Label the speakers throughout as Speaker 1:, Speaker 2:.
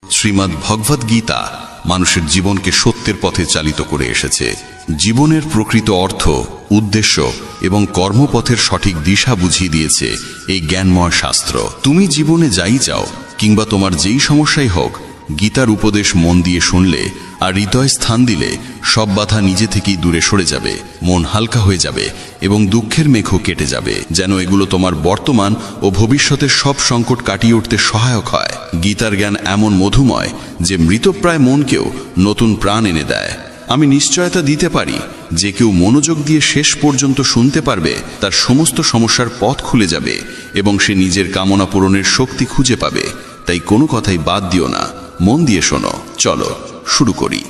Speaker 1: শ্রীমদ্ ভগবদ গীতা মানুষের জীবনকে সত্যের পথে চালিত করে এসেছে। জীবনের প্রকৃত অর্থ, উদ্দেশ্য এবং কর্মপথের সঠিক দিশা বুঝিয়ে দিয়েছে এই জ্ঞানময় শাস্ত্র। তুমি জীবনে যাই চাও কিংবা তোমার যেই সমস্যাই হোক, গীতার উপদেশ মন দিয়ে শুনলে আর হৃদয় স্থান দিলে সব বাধা নিজে থেকেই দূরে সরে যাবে, মন হালকা হয়ে যাবে এবং দুঃখের মেঘও কেটে যাবে। যেন এগুলো তোমার বর্তমান ও ভবিষ্যতের সব সংকট কাটিয়ে উঠতে সহায়ক হয়। গীতার জ্ঞান এমন মধুময় যে মৃতপ্রায় মনকেও নতুন প্রাণ এনে দেয়। আমি নিশ্চয়তা দিতে পারি যে কেউ মনোযোগ দিয়ে শেষ পর্যন্ত শুনতে পারবে, তার সমস্ত সমস্যার পথ খুলে যাবে এবং সে নিজের কামনা পূরণের শক্তি খুঁজে পাবে। তাই কোনো কথাই বাদ দিও না, মন দিয়ে শোনো। চলো শুরু করি।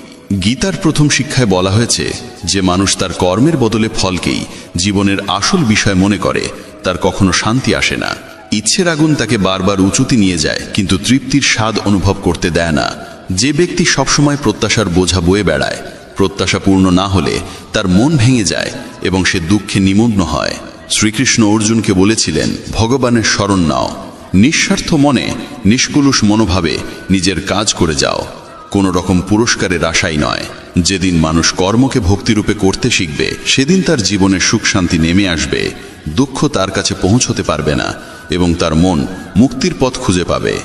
Speaker 1: গীতার প্রথম শিক্ষায় বলা হয়েছে যে মানুষ তার কর্মের বদলে ফলকেই জীবনের আসল বিষয় মনে করে, তার কখনো শান্তি আসে না। ইচ্ছের আগুন তাকে বারবার উঁচুতে নিয়ে যায়, কিন্তু তৃপ্তির স্বাদ অনুভব করতে দেয় না। যে ব্যক্তি সবসময় প্রত্যাশার বোঝা বয়ে বেড়ায়, প্রত্যাশা পূর্ণ না হলে তার মন ভেঙে যায় এবং সে দুঃখে নিমগ্ন হয়। শ্রীকৃষ্ণ অর্জুনকে বলেছিলেন, ভগবানের শরণ নাও, নিঃস্বার্থ মনে নিষ্কুলুষ মনোভাবে নিজের কাজ করে যাও, কোনো রকম পুরস্কারের আশাই নয়। যেদিন মানুষ কর্মকে ভক্তিরূপে করতে শিখবে, সেদিন তার জীবনে সুখ শান্তি নেমে আসবে, দুঃখ তার কাছে পৌঁছতে পারবে না এবং তার মন মুক্তির পথ খুঁজে পাবে।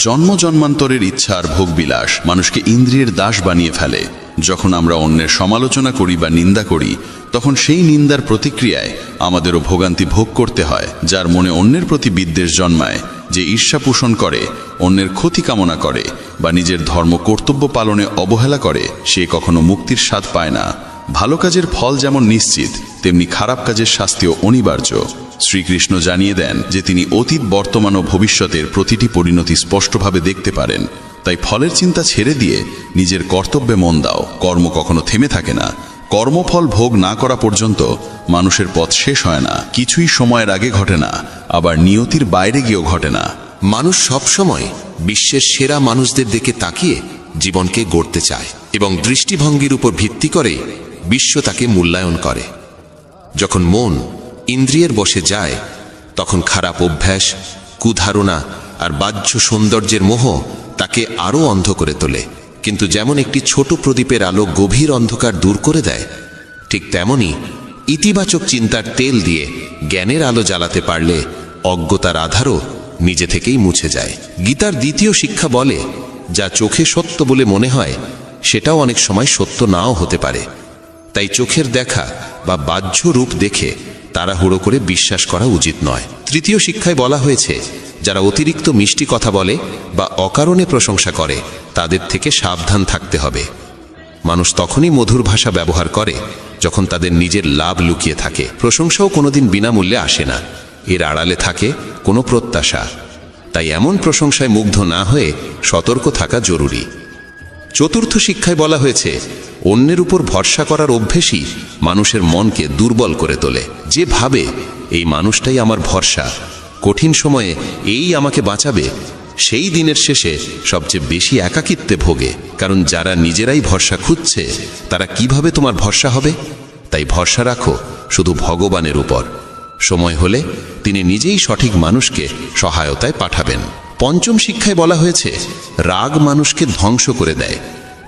Speaker 1: জন্ম জন্মান্তরের ইচ্ছা আর ভোগবিলাস মানুষকে ইন্দ্রিয়ের দাস বানিয়ে ফেলে। যখন আমরা অন্যের সমালোচনা করি বা নিন্দা করি, তখন সেই নিন্দার প্রতিক্রিয়ায় আমাদেরও ভোগান্তি ভোগ করতে হয়। যার মনে অন্যের প্রতি বিদ্বেষ জন্মায়, যে ঈর্ষা পোষণ করে, অন্যের ক্ষতি কামনা করে বা নিজের ধর্ম কর্তব্য পালনে অবহেলা করে, সে কখনো মুক্তির স্বাদ পায় না। ভালো কাজের ফল যেমন নিশ্চিত, তেমনি খারাপ কাজের শাস্তিও অনিবার্য। শ্রীকৃষ্ণ জানিয়ে দেন যে তিনি অতীত, বর্তমান ও ভবিষ্যতের প্রতিটি পরিণতি স্পষ্টভাবে দেখতে পারেন। তাই ফলের চিন্তা ছেড়ে দিয়ে নিজের কর্তব্যে মন দাও। কর্ম কখনো থেমে থাকে না। কর্মফল ভোগ না করা পর্যন্ত মানুষের পথ শেষ হয় না। কিছুই সময়ের আগে ঘটে না, আবার নিয়তির বাইরে গিয়েও ঘটে না।
Speaker 2: মানুষ সবসময় বিশ্বের সেরা মানুষদের দিকে তাকিয়ে জীবনকে গড়তে চায় এবং দৃষ্টিভঙ্গির উপর ভিত্তি করে বিশ্ব তাকে মূল্যায়ন করে। যখন মন ইন্দ্রিয়ের বশে যায়, তখন খারাপ অভ্যাস, কুধারণা আর বাহ্য সৌন্দর্যের মোহ তাকে আরও অন্ধ করে তোলে। কিন্তু যেমন একটি ছোট প্রদীপের আলো গভীর অন্ধকার দূর করে দেয়, ঠিক তেমনি ইতিবাচক চিন্তার তেল দিয়ে জ্ঞানের আলো জ্বালাতে পারলে অজ্ঞতার আধারও নিজে থেকেই মুছে যায়। গীতার দ্বিতীয় শিক্ষা বলে, যা চোখে সত্য বলে মনে হয়, সেটাও অনেক সময় সত্য নাও হতে পারে। তাই চোখের দেখা বা বাহ্য রূপ দেখে তাড়াহুড়ো করে বিশ্বাস করা উচিত নয়। তৃতীয় শিক্ষায় বলা হয়েছে, যারা অতিরিক্ত মিষ্টি কথা বলে বা অকারণে প্রশংসা করে, তাদের থেকে সাবধান থাকতে হবে। মানুষ তখনই মধুর ভাষা ব্যবহার করে যখন তাদের নিজের লাভ লুকিয়ে থাকে। প্রশংসাও কোনোদিন বিনামূল্যে আসে না, এর আড়ালে থাকে কোনো প্রত্যাশা। তাই এমন প্রশংসায় মুগ্ধ না হয়ে সতর্ক থাকা জরুরি। চতুর্থ শিক্ষায় বলা হয়েছে, অন্যের উপর ভরসা করার অভ্যেসই মানুষের মনকে দুর্বল করে তোলে। যে ভাবে এই মানুষটাই আমার ভরসা, কঠিন সময়ে এই আমাকে বাঁচাবে, সেই দিনের শেষে সবচেয়ে বেশি একাকিত্বে ভোগে। কারণ যারা নিজেরাই ভরসা খুঁজছে, তারা কিভাবে তোমার ভরসা হবে? তাই ভরসা রাখো শুধু ভগবানের উপর। সময় হলে তিনি নিজেই সঠিক মানুষকে সহায়তায় পাঠাবেন। পঞ্চম শিক্ষায় বলা হয়েছে, রাগ মানুষকে ধ্বংস করে দেয়।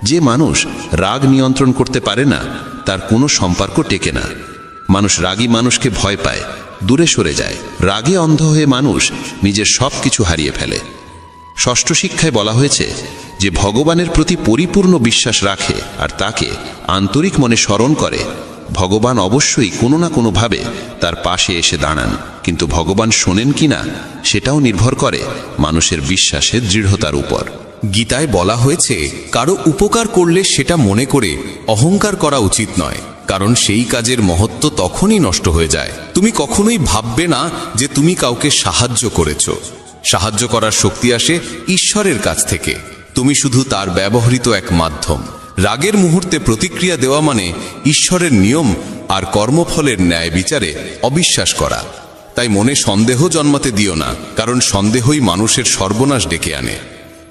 Speaker 2: যে মানুষ রাগ নিয়ন্ত্রণ করতে পারে না, তার কোনো সম্পর্ক টেকে না। মানুষ রাগী মানুষকে ভয় পায়, দূরে সরে যায়। রাগে অন্ধ হয়ে মানুষ নিজের সব কিছু হারিয়ে ফেলে। ষষ্ঠ শিক্ষায় বলা হয়েছে, যে ভগবানের প্রতি পরিপূর্ণ বিশ্বাস রাখে আর তাকে আন্তরিক মনে স্মরণ করে, ভগবান অবশ্যই কোনো না কোনোভাবে তার পাশে এসে দাঁড়ান। কিন্তু ভগবান শোনেন কিনা, সেটাও নির্ভর করে মানুষের বিশ্বাসের দৃঢ়তার উপর।
Speaker 3: গীতায় বলা হয়েছে, কারো উপকার করলে সেটা মনে করে অহংকার করা উচিত নয়, কারণ সেই কাজের মহত্ব তখনই নষ্ট হয়ে যায়। তুমি কখনোই ভাববে না যে তুমি কাউকে সাহায্য করেছ। সাহায্য করার শক্তি আসে ঈশ্বরের কাছ থেকে। তুমি শুধু তার ব্যবহৃত এক মাধ্যম। রাগের মুহূর্তে প্রতিক্রিয়া দেওয়া মানে ঈশ্বরের নিয়ম আর কর্মফলের ন্যায় বিচারে অবিশ্বাস করা। তাই মনে সন্দেহ জন্মাতে দিও না, কারণ সন্দেহই মানুষের সর্বনাশ ডেকে আনে।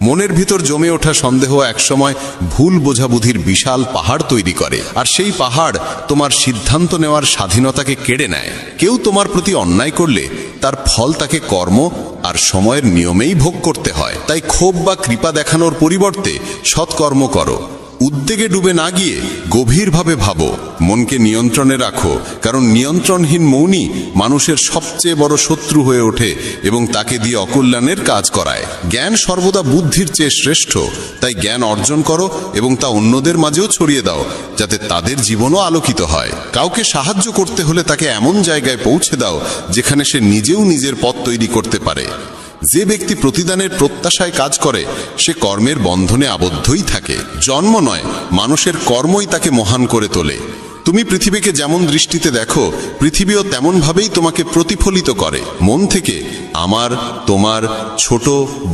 Speaker 3: মনের ভিতর জমে ওঠা সন্দেহ একসময় ভুল বোঝাবুঝির বিশাল পাহাড় তৈরি করে, আর সেই পাহাড় তোমার সিদ্ধান্ত নেওয়ার স্বাধীনতাকে কেড়ে নেয়। কেউ তোমার প্রতি অন্যায় করলে তার ফল তাকে কর্ম আর সময়ের নিয়মেই ভোগ করতে হয়। তাই ক্ষোভ বা কৃপা দেখানোর পরিবর্তে সৎকর্ম করো। উদ্বেগে ডুবে না গিয়ে গভীরভাবে ভাবো, মনকে নিয়ন্ত্রণে রাখো, কারণ নিয়ন্ত্রণহীন মৌনই মানুষের সবচেয়ে বড় শত্রু হয়ে ওঠে এবং তাকে দিয়ে অকল্যাণের কাজ করায়। জ্ঞান সর্বদা বুদ্ধির চেয়ে শ্রেষ্ঠ, তাই জ্ঞান অর্জন করো এবং তা অন্যদের মাঝেও ছড়িয়ে দাও, যাতে তাদের জীবনও আলোকিত হয়। কাউকে সাহায্য করতে হলে তাকে এমন জায়গায় পৌঁছে দাও যেখানে সে নিজেও নিজের পথ তৈরি করতে পারে। যে ব্যক্তি প্রতিদানের প্রত্যাশায় কাজ করে সে কর্মের বন্ধনে আবদ্ধই থাকে। জন্ম নয়, মানুষের কর্মই তাকে মহান করে তোলে। তুমি পৃথিবীকে যেমন দৃষ্টিতে দেখো, পৃথিবীও তেমনভাবেই তোমাকে প্রতিফলিত করে। মন থেকে আমার, তোমার, ছোট,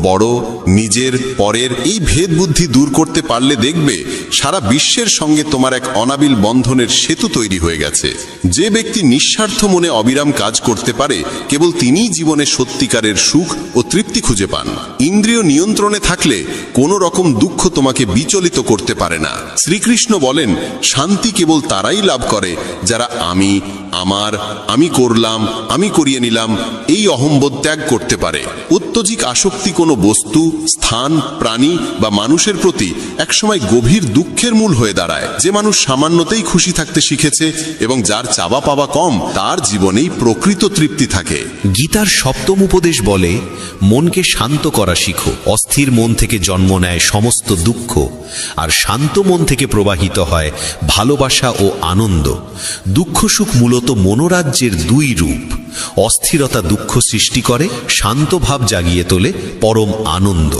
Speaker 3: বড়, নিজের, পরের এই ভেদ বুদ্ধি দূর করতে পারলে দেখবে সারা বিশ্বের সঙ্গে তোমার এক অনাবিল বন্ধনের সেতু তৈরি হয়ে গেছে। যে ব্যক্তি নিঃস্বার্থ মনে অবিরাম কাজ করতে পারে, কেবল তিনিই জীবনে সত্যিকারের সুখ ও তৃপ্তি খুঁজে পান। ইন্দ্রিয় নিয়ন্ত্রণে থাকলে কোনো রকম দুঃখ তোমাকে বিচলিত করতে পারে না। শ্রীকৃষ্ণ বলেন, শান্তি কেবল তারাই লাভ করে যারা আমি, আমার, আমি করলাম, আমি করিয়ে নিলাম এই অহংবোধ ত্যাগ করতে পারে। অত্যধিক আসক্তি কোনো বস্তু, স্থান, প্রাণী বা মানুষের প্রতি একসময় গভীর দুঃখের মূল হয়ে দাঁড়ায়। যে মানুষ সামান্যতেই খুশি থাকতে শিখেছে এবং যার চাওয়া পাওয়া কম, তার জীবনেই প্রকৃত তৃপ্তি থাকে।
Speaker 4: গীতার সপ্তম উপদেশ বলে, মনকে শান্ত করা শিখো। অস্থির মন থেকে জন্ম নেয় সমস্ত দুঃখ, আর শান্ত মন থেকে প্রবাহিত হয় ভালোবাসা ও আনন্দ। দুঃখ সুখ মূলত মনোরাজ্যের দুই রূপ। অস্থিরতা দুঃখ সৃষ্টি করে, শান্ত ভাব জাগিয়ে তোলে পরম আনন্দ।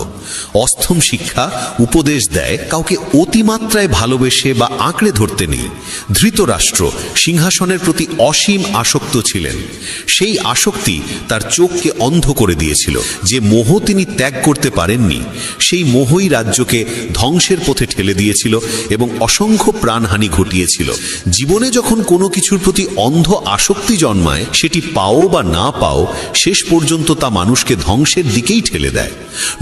Speaker 4: অষ্টম শিক্ষা উপদেশ দেয়, কাউকে অতিমাত্রায় ভালোবেসে বা আঁকড়ে ধরতে নেই। ধৃতরাষ্ট্র সিংহাসনের প্রতি অসীম আসক্ত ছিলেন। সেই আসক্তি তার চোখকে অন্ধ করে দিয়েছিল। যে মোহ তিনি ত্যাগ করতে পারেননি, সেই মোহই রাজ্যকে ধ্বংসের পথে ঠেলে দিয়েছিল এবং অসংখ্য প্রাণহানি ঘটিয়েছিল। জীবনে যখন কোনো কিছুর প্রতি অন্ধ আসক্তি জন্মায়, সেটি পাও বা না পাও, শেষ পর্যন্ত তা মানুষকে ধ্বংসের দিকেই ঠেলে দেয়।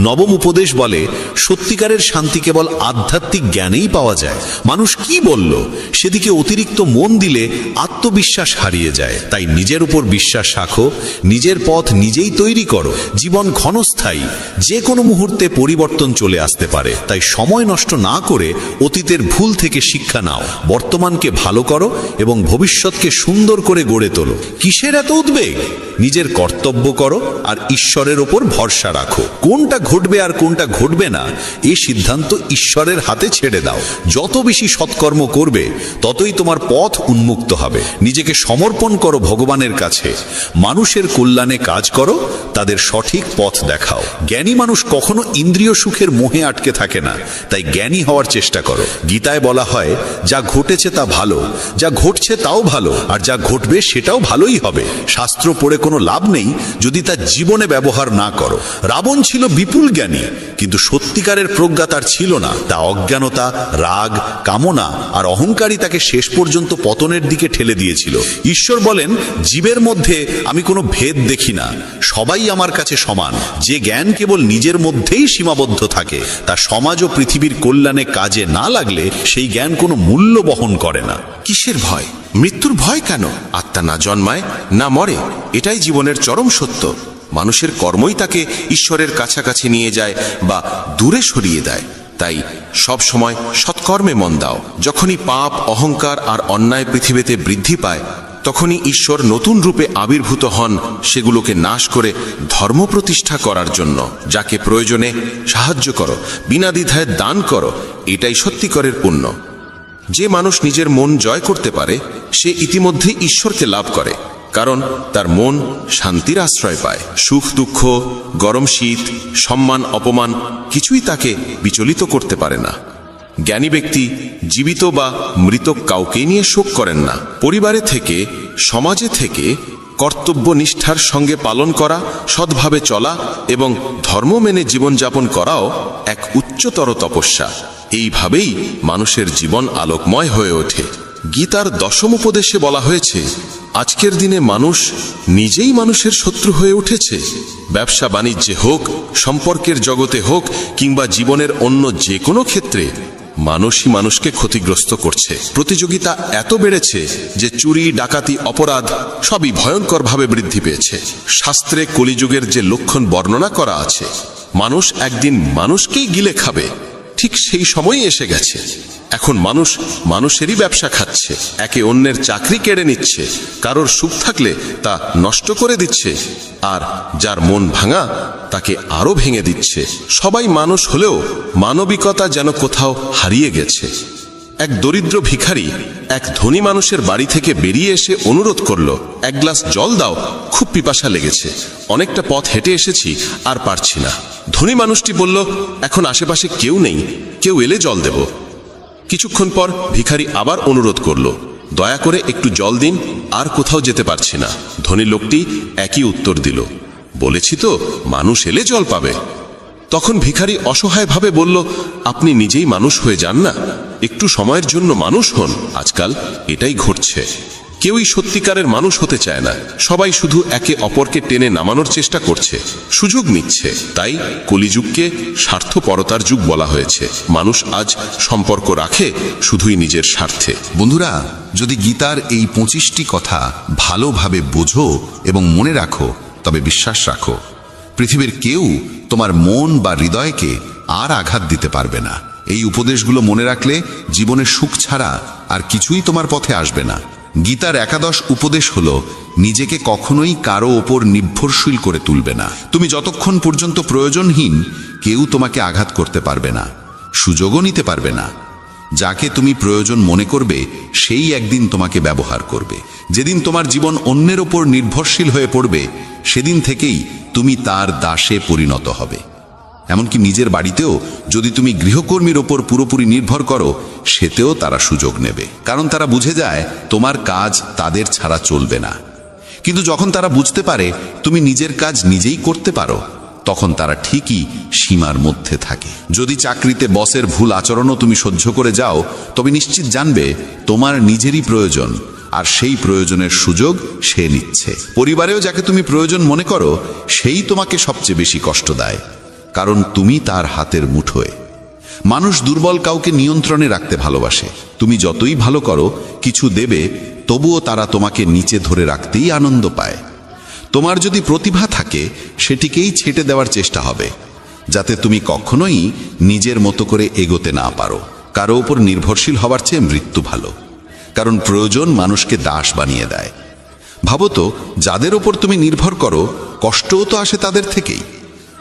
Speaker 4: নবম উপদেশ বলে, সত্যিকারের শান্তি কেবল আধ্যাত্মিক জ্ঞানেই পাওয়া যায়। মানুষ কি বলল সেদিকে অতিরিক্ত মন দিলে আত্মবিশ্বাস হারিয়ে যায়। তাই নিজের উপর বিশ্বাস রাখো, নিজের পথ নিজেই তৈরি করো। জীবন ক্ষণস্থায়ী, যে কোনো মুহূর্তে পরিবর্তন চলে আসতে পারে। তাই সময় নষ্ট না করে অতীতের ভুল থেকে শিক্ষা নাও, বর্তমানকে ভালো করো এবং ভবিষ্যৎকে সুন্দর করে গড়ে তোলো। কিসের এত উদ্বেগ? নিজের কর্তব্য করো আর ঈশ্বরের ওপর ভরসা রাখো। কোনটা ঘটবে আর কোনটা ঘটবে না, এই সিদ্ধান্ত ঈশ্বরের হাতে ছেড়ে দাও। যত বেশি সৎকর্ম করবে, ততই তোমার পথ উন্মুক্ত হবে। নিজেকে সমর্পণ করো ভগবানের কাছে। মানুষের কল্যাণে কাজ করো, তাদের সঠিক পথ দেখাও। জ্ঞানী মানুষ কখনো ইন্দ্রিয় সুখের মোহে আটকে থাকে না, তাই জ্ঞানী হওয়ার চেষ্টা করো। গীতায় বলা হয়, যা ঘটেছে তা ভালো, যা ঘটছে তাও ভালো, আর যা ঘটবে সেটাও ভালোই হবে। শাস্ত্র পড়ে কোনো লাভ নেই যদি তা জীবনে ব্যবহার না করো। রাবণ ছিল বিপুল জ্ঞানী, কিন্তু সত্যিকারের প্রজ্ঞা তার ছিল না। তা অজ্ঞানতা, রাগ, কামনা আর অহংকারই তাকে শেষ পর্যন্ত পতনের দিকে ঠেলে দিয়েছিল। ঈশ্বর বলেন, জীবের মধ্যে আমি কোনো ভেদ দেখি না, সবাই আমার কাছে সমান। যে জ্ঞান কেবল নিজের মধ্যেই সীমাবদ্ধ থাকে, তা সমাজ ও পৃথিবীর কল্যাণে কাজে না লাগলে সেই জ্ঞান কোনো মূল্য বহন করে না।
Speaker 2: কিসের ভয়? মৃত্যুর ভয় কেন? আত্মা না জন্মায় না মরে, এটাই জীবনের চরম সত্য। মানুষের কর্মই তাকে ঈশ্বরের কাছাকাছি নিয়ে যায় বা দূরে সরিয়ে দেয়। তাই সব সময় সৎকর্মে মন দাও। যখনই পাপ, অহংকার আর অন্যায় পৃথিবীতে বৃদ্ধি পায়, তখনই ঈশ্বর নতুন রূপে আবির্ভূত হন সেগুলোকে নাশ করে ধর্ম প্রতিষ্ঠা করার জন্য। যাকে প্রয়োজনে সাহায্য করো, বিনা দ্বিধায় দান করো, এটাই সত্যিকারের পুণ্য। যে মানুষ নিজের মন জয় করতে পারে, সে ইতিমধ্যেই ঈশ্বরকে লাভ করে, কারণ তার মন শান্তির আশ্রয় পায়। সুখ দুঃখ, গরম শীত, সম্মান অপমান কিছুই তাকে বিচলিত করতে পারে না। জ্ঞানী ব্যক্তি জীবিত বা মৃত কাউকে নিয়ে শোক করেন না। পরিবারে থেকে, সমাজে থেকে কর্তব্য নিষ্ঠার সঙ্গে পালন করা, সৎভাবে চলা এবং ধর্ম মেনে জীবনযাপন করাও এক উচ্চতর তপস্যা। এইভাবেই মানুষের জীবন আলোকময় হয়ে ওঠে। গীতার দশম উপদেশে বলা হয়েছে, আজকের দিনে মানুষ নিজেই মানুষের শত্রু হয়ে উঠেছে। ব্যবসা বাণিজ্যে হোক, সম্পর্কের জগতে হোক কিংবা জীবনের অন্য যে কোনো ক্ষেত্রে, মানুষই মানুষকে ক্ষতিগ্রস্ত করছে। প্রতিযোগিতা এত বেড়েছে যে চুরি, ডাকাতি, অপরাধ সবই ভয়ঙ্করভাবে বৃদ্ধি পেয়েছে। শাস্ত্রে কলিযুগের যে লক্ষণ বর্ণনা করা আছে, মানুষ একদিন মানুষকেই গিলে খাবে, ঠিক সেই সময়ই এসে গেছে। এখন মানুষ মানুষেরই ব্যবসা খাচ্ছে, একে অন্যের চাকরি কেড়ে নিচ্ছে, কারোর সুখ থাকলে তা নষ্ট করে দিচ্ছে, আর যার মন ভাঙা তাকে আরো ভেঙে দিচ্ছে। সবাই মানুষ হলেও মানবিকতা যেন কোথাও হারিয়ে গেছে। এক দরিদ্র ভিখারি এক ধনী মানুষের বাড়ি থেকে বেরিয়ে এসে অনুরোধ করল, এক গ্লাস জল দাও, খুব পিপাসা লেগেছে, অনেকটা পথ হেঁটে এসেছি, আর পারছি না। ধনী মানুষটি বলল, এখন আশেপাশে কেউ নেই, কেউ এলে জল দেব। কিছুক্ষণ পর ভিখারি আবার অনুরোধ করল, দয়া করে একটু জল দিন, আর কোথাও যেতে পারছি না। ধনী লোকটি একই উত্তর দিল, বলেছি তো মানুষ এলে জল পাবে। তখন ভিখারি অসহায়ভাবে বলল, আপনি নিজেই মানুষ হয়ে যান না, একটু সময়ের জন্য মানুষ হন। আজকাল এটাই ঘটছে, কেউই সত্যিকারের মানুষ হতে চায় না, সবাই শুধু একে অপরকে টেনে নামানোর চেষ্টা করছে, সুযোগ নিচ্ছে। তাই কলিযুগকে স্বার্থপরতার যুগ বলা হয়েছে। মানুষ আজ সম্পর্ক রাখে শুধুই নিজের স্বার্থে।
Speaker 1: বন্ধুরা, যদি গীতার এই 25টি কথা ভালোভাবে বোঝো এবং মনে রাখো, তবে বিশ্বাস রাখো, পৃথিবীর কেউ তোমার মন বা হৃদয়কে আর আঘাত দিতে পারবে না। এই উপদেশগুলো মনে রাখলে জীবনের সুখ ছাড়া আর কিছুই তোমার পথে আসবে না। গীতার 11 উপদেশ হলো, নিজেকে কখনোই কারো ওপর নির্ভরশীল করে তুলবে না। তুমি যতক্ষণ পর্যন্ত প্রয়োজনহীন, কেউ তোমাকে আঘাত করতে পারবে না, সুযোগও নিতে পারবে না। যাকে তুমি প্রয়োজন মনে করবে, সেই একদিন তোমাকে ব্যবহার করবে। যেদিন তোমার জীবন অন্যের ওপর নির্ভরশীল হয়ে পড়বে, সেদিন থেকেই তুমি তার দাসে পরিণত হবে। এমনকি নিজের বাড়িতেও যদি তুমি গৃহকর্মীর ওপর পুরোপুরি নির্ভর করো, সেতেও তারা সুযোগ নেবে, কারণ তারা বুঝে যায় তোমার কাজ তাদের ছাড়া চলবে না। কিন্তু যখন তারা বুঝতে পারে তুমি নিজের কাজ নিজেই করতে পারো, তখন তারা ঠিকই সীমার মধ্যে থাকে। যদি চাকরিতে বসের ভুল আচরণও তুমি সহ্য করে যাও, তবে নিশ্চিত জানবে তোমার নিজেরই প্রয়োজন, আর সেই প্রয়োজনের সুযোগ সে নিচ্ছে। পরিবারেও যাকে তুমি প্রয়োজন মনে করো, সেই তোমাকে সবচেয়ে বেশি কষ্ট দেয়, কারণ তুমি তার হাতের মুঠোয়। মানুষ দুর্বল কাউকে নিয়ন্ত্রণে রাখতে ভালোবাসে। তুমি যতই ভালো করো, কিছু দেবে, তবুও তারা তোমাকে নিচে ধরে রাখতেই আনন্দ পায়। তোমার যদি প্রতিভা থাকে, সেটিকেই ছেটে দেওয়ার চেষ্টা হবে, যাতে তুমি কখনোই নিজের মতো করে এগোতে না পারো। কারো ওপর নির্ভরশীল হবার চেয়ে মৃত্যু ভালো, কারণ প্রয়োজন মানুষকে দাস বানিয়ে দেয়। ভাবো তো, যাদের ওপর তুমি নির্ভর করো, কষ্টও তো আসে তাদের থেকেই।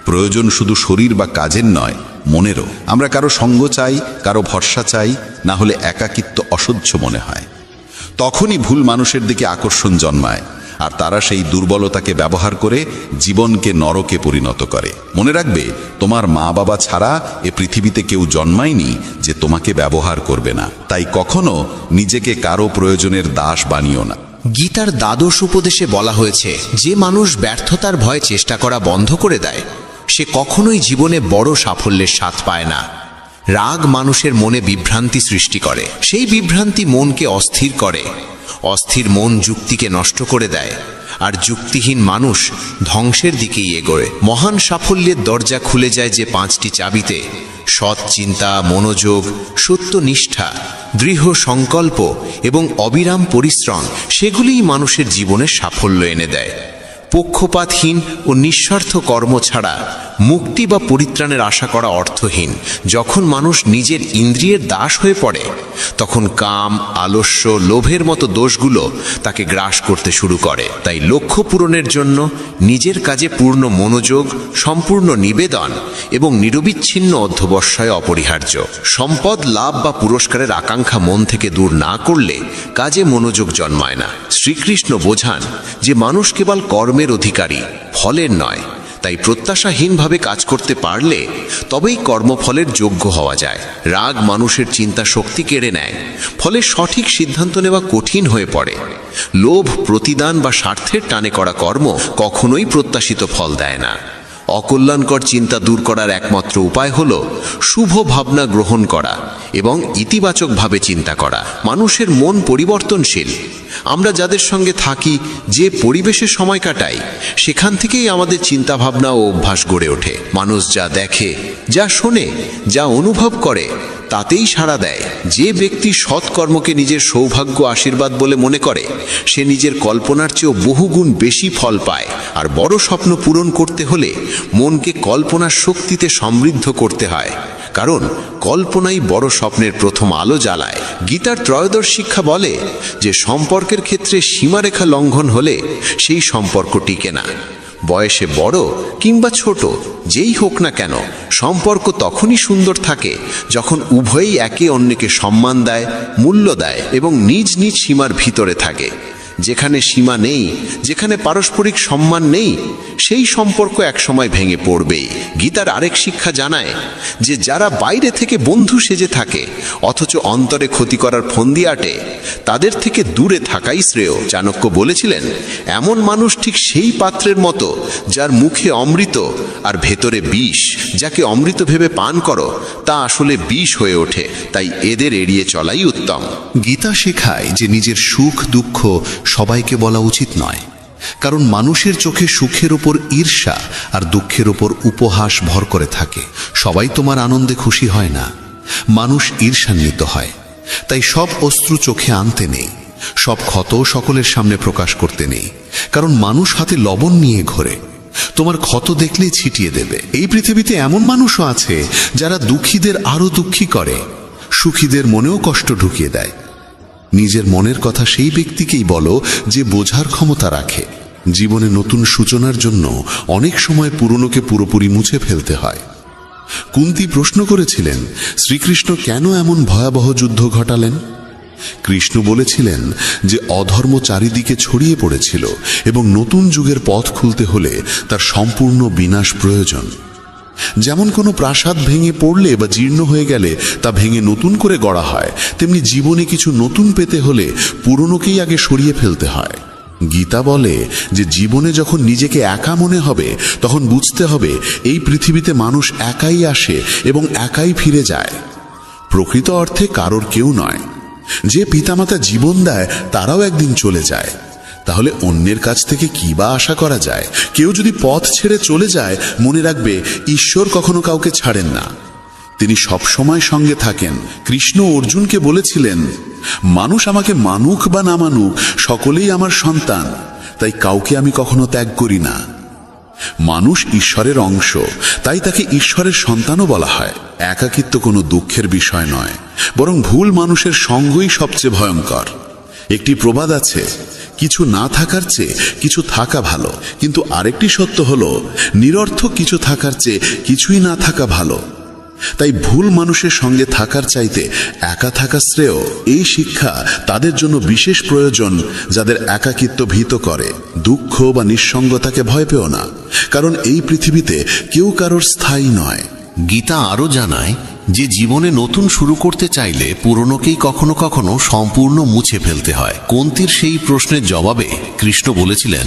Speaker 1: প্রয়োজন শুধু শরীর বা কাজের নয়, মনেরও। আমরা কারো সঙ্গ চাই, কারো ভরসা চাই, না হলে একাকিত্ব অসহ্য মনে হয়। তখনই ভুল মানুষের দিকে আকর্ষণ জন্মায়, আর তারা সেই দুর্বলতাকে ব্যবহার করে জীবনকে নরকে পরিণত করে। মনে রাখবে, তোমার মা বাবা ছাড়া এ পৃথিবীতে কেউ জন্মায়নি যে তোমাকে ব্যবহার করবে না। তাই কখনো নিজেকে কারো প্রয়োজনের দাস বানিও না।
Speaker 3: গীতার 12 উপদেশে বলা হয়েছে, যে মানুষ ব্যর্থতার ভয়ে চেষ্টা করা বন্ধ করে দেয়, সে কখনোই জীবনে বড় সাফল্যের স্বাদ পায় না। রাগ মানুষের মনে বিভ্রান্তি সৃষ্টি করে, সেই বিভ্রান্তি মনকে অস্থির করে, অস্থির মন যুক্তিকে নষ্ট করে দেয়, আর যুক্তিহীন মানুষ ধ্বংসের দিকেই এগোয়। মহান সাফল্যের দরজা খুলে যায় যে 5টি চাবিতে: সৎ চিন্তা, মনোযোগ, সত্যনিষ্ঠা, দৃঢ় সংকল্প এবং অবিরাম পরিশ্রম। সেগুলিই মানুষের জীবনে সাফল্য এনে দেয়। পক্ষপাতহীন ও নিঃস্বার্থ কর্ম ছাড়া মুক্তি বা পরিত্রাণের আশা করা অর্থহীন। যখন মানুষ নিজের ইন্দ্রিয়ের দাস হয়ে পড়ে, তখন কাম, আলস্য, লোভের মতো দোষগুলো তাকে গ্রাস করতে শুরু করে। তাই লক্ষ্য পূরণের জন্য নিজের কাজে পূর্ণ মনোযোগ, সম্পূর্ণ নিবেদন এবং নিরবিচ্ছিন্ন অধ্যবসায় অপরিহার্য। সম্পদ, লাভ বা পুরস্কারের আকাঙ্ক্ষা মন থেকে দূর না করলে কাজে মনোযোগ জন্মায় না। শ্রীকৃষ্ণ বোঝান যে মানুষ কেবল কর্মের অধিকারী, ফলের নয়। তাই প্রত্যাশাহীনভাবে কাজ করতে পারলে তবেই কর্মফলের যোগ্য হওয়া যায়। রাগ মানুষের চিন্তা শক্তি কেড়ে নেয়, ফলে সঠিক সিদ্ধান্ত নেওয়া কঠিন হয়ে পড়ে। লোভ, প্রতিদান বা স্বার্থের টানে করা কর্ম কখনোই প্রত্যাশিত ফল দেয় না।
Speaker 2: অকল্যাণকর চিন্তা দূর করার একমাত্র উপায় হল শুভ ভাবনা গ্রহণ করা এবং ইতিবাচকভাবে চিন্তা করা। মানুষের মন পরিবর্তনশীল। আমরা যাদের সঙ্গে থাকি, যে পরিবেশে সময় কাটাই, সেখান থেকেই আমাদের চিন্তাভাবনা ও অভ্যাস গড়ে ওঠে। মানুষ যা দেখে, যা শোনে, যা অনুভব করে, তাতেই সাড়া দেয়। যে ব্যক্তি সৎকর্মকে নিজের সৌভাগ্য আশীর্বাদ বলে মনে করে, সে নিজের কল্পনার চেয়েও বহুগুণ বেশি ফল পায়। আর বড় স্বপ্ন পূরণ করতে হলে মনকে কল্পনার শক্তিতে সমৃদ্ধ করতে হয়, কারণ কল্পনাই বড় স্বপ্নের প্রথম আলো জ্বালায়। গীতার ত্রয়োদশ শিক্ষা বলে যে সম্পর্কের ক্ষেত্রে সীমারেখা লঙ্ঘন হলে সেই সম্পর্ক টিকে না। বয়সে বড় কিংবা ছোট যেই হোক না কেন, সম্পর্ক তখনই সুন্দর থাকে যখন উভয়ই একে অন্যকে সম্মান দেয়, মূল্য দেয় এবং নিজ নিজ সীমার ভিতরে থাকে। যেখানে সীমা নেই, যেখানে পারস্পরিক সম্মান নেই, সেই সম্পর্ক একসময় ভেঙে পড়বেই। গীতার আরেক শিক্ষা জানায় যে যারা বাইরে থেকে বন্ধু সেজে থাকে অথচ অন্তরে ক্ষতি করার ফন্দি আটে, তাদের থেকে দূরে থাকাই শ্রেয়। চাণক্য বলেছিলেন, এমন মানুষ ঠিক সেই পাত্রের মতো যার মুখে অমৃত আর ভেতরে বিষ। যাকে অমৃত ভেবে পান করো, তা আসলে বিষ হয়ে ওঠে। তাই এদের এড়িয়ে চলাই উত্তম।
Speaker 1: গীতা শেখায় যে নিজের সুখ দুঃখ সবাইকে বলা উচিত নয়, কারণ মানুষের চোখে সুখের ওপর ঈর্ষা আর দুঃখের ওপর উপহাস ভর করে থাকে। সবাই তোমার আনন্দে খুশি হয় না, মানুষ ঈর্ষান্বিত হয়। তাই সব অশ্রু চোখে আনতে নেই, সব ক্ষত সকলের সামনে প্রকাশ করতে নেই, কারণ মানুষ হাতে লবণ নিয়ে ঘোরে। তোমার ক্ষত দেখলেই ছিটিয়ে দেবে। এই পৃথিবীতে এমন মানুষও আছে যারা দুঃখীদের আরো দুঃখী করে, সুখীদের মনেও কষ্ট ঢুকিয়ে দেয়। নিজের মনের কথা সেই ব্যক্তিকেই বলো যে বোঝার ক্ষমতা রাখে। জীবনে নতুন সূচনার জন্য অনেক সময় পুরনোকে পুরোপুরি মুছে ফেলতে হয়। কুন্তী প্রশ্ন করেছিলেন, শ্রীকৃষ্ণ কেন এমন ভয়াবহ যুদ্ধ ঘটালেন? কৃষ্ণ বলেছিলেন যে অধর্ম চারিদিকে ছড়িয়ে পড়েছিল এবং নতুন যুগের পথ খুলতে হলে তার সম্পূর্ণ বিনাশ প্রয়োজন। যেমন কোনো প্রাসাদ ভেঙে পড়লে বা জীর্ণ হয়ে গেলে তা ভেঙে নতুন করে গড়া হয়, তেমনি জীবনে কিছু নতুন পেতে হলে পুরনোকেই আগে সরিয়ে ফেলতে হয়। গীতা বলে যে জীবনে যখন নিজেকে একা মনে হবে, তখন বুঝতে হবে এই পৃথিবীতে মানুষ একাই আসে এবং একাই ফিরে যায়। প্রকৃত অর্থে কারোর কেউ নয়। যে পিতামাতা জীবন দেয় তারাও একদিন চলে যায়। তাহলে অন্যের কাছ থেকে কি বা আশা করা যায়? কেউ যদি পথ ছেড়ে চলে যায়, মনে রাখবে ঈশ্বর কখনো কাউকে ছাড়েন না, তিনি সবসময় সঙ্গে থাকেন। কৃষ্ণ অর্জুনকে বলেছিলেন, মানুষ আমাকে মানুক বা না মানুক, সকলেই আমার সন্তান, তাই কাউকে আমি কখনো ত্যাগ করি না। মানুষ ঈশ্বরের অংশ, তাই তাকে ঈশ্বরের সন্তানও বলা হয়। একাকিত্ব কোনো দুঃখের বিষয় নয়, বরং ভুল মানুষের সঙ্গই সবচেয়ে ভয়ঙ্কর। একটি প্রবাদ আছে, কিছু না থাকার চেয়ে কিছু থাকা ভালো। কিন্তু আরেকটি সত্য হলো, নিরর্থক কিছু থাকার চেয়ে কিছুই না থাকা ভালো। তাই ভুল মানুষের সঙ্গে থাকার চাইতে একা থাকা শ্রেয়। এই শিক্ষা তাদের জন্য বিশেষ প্রয়োজন যাদের একাকিত্ব ভীত করে। দুঃখ বা নিঃসঙ্গতাকে ভয় পেও না, কারণ এই পৃথিবীতে কেউ কারোর স্থায়ী নয়।
Speaker 3: গীতা আরও জানায় যে জীবনে নতুন শুরু করতে চাইলে পুরনোকেই কখনো কখনো সম্পূর্ণ মুছে ফেলতে হয়। কুন্তীর সেই প্রশ্নের জবাবে কৃষ্ণ বলেছিলেন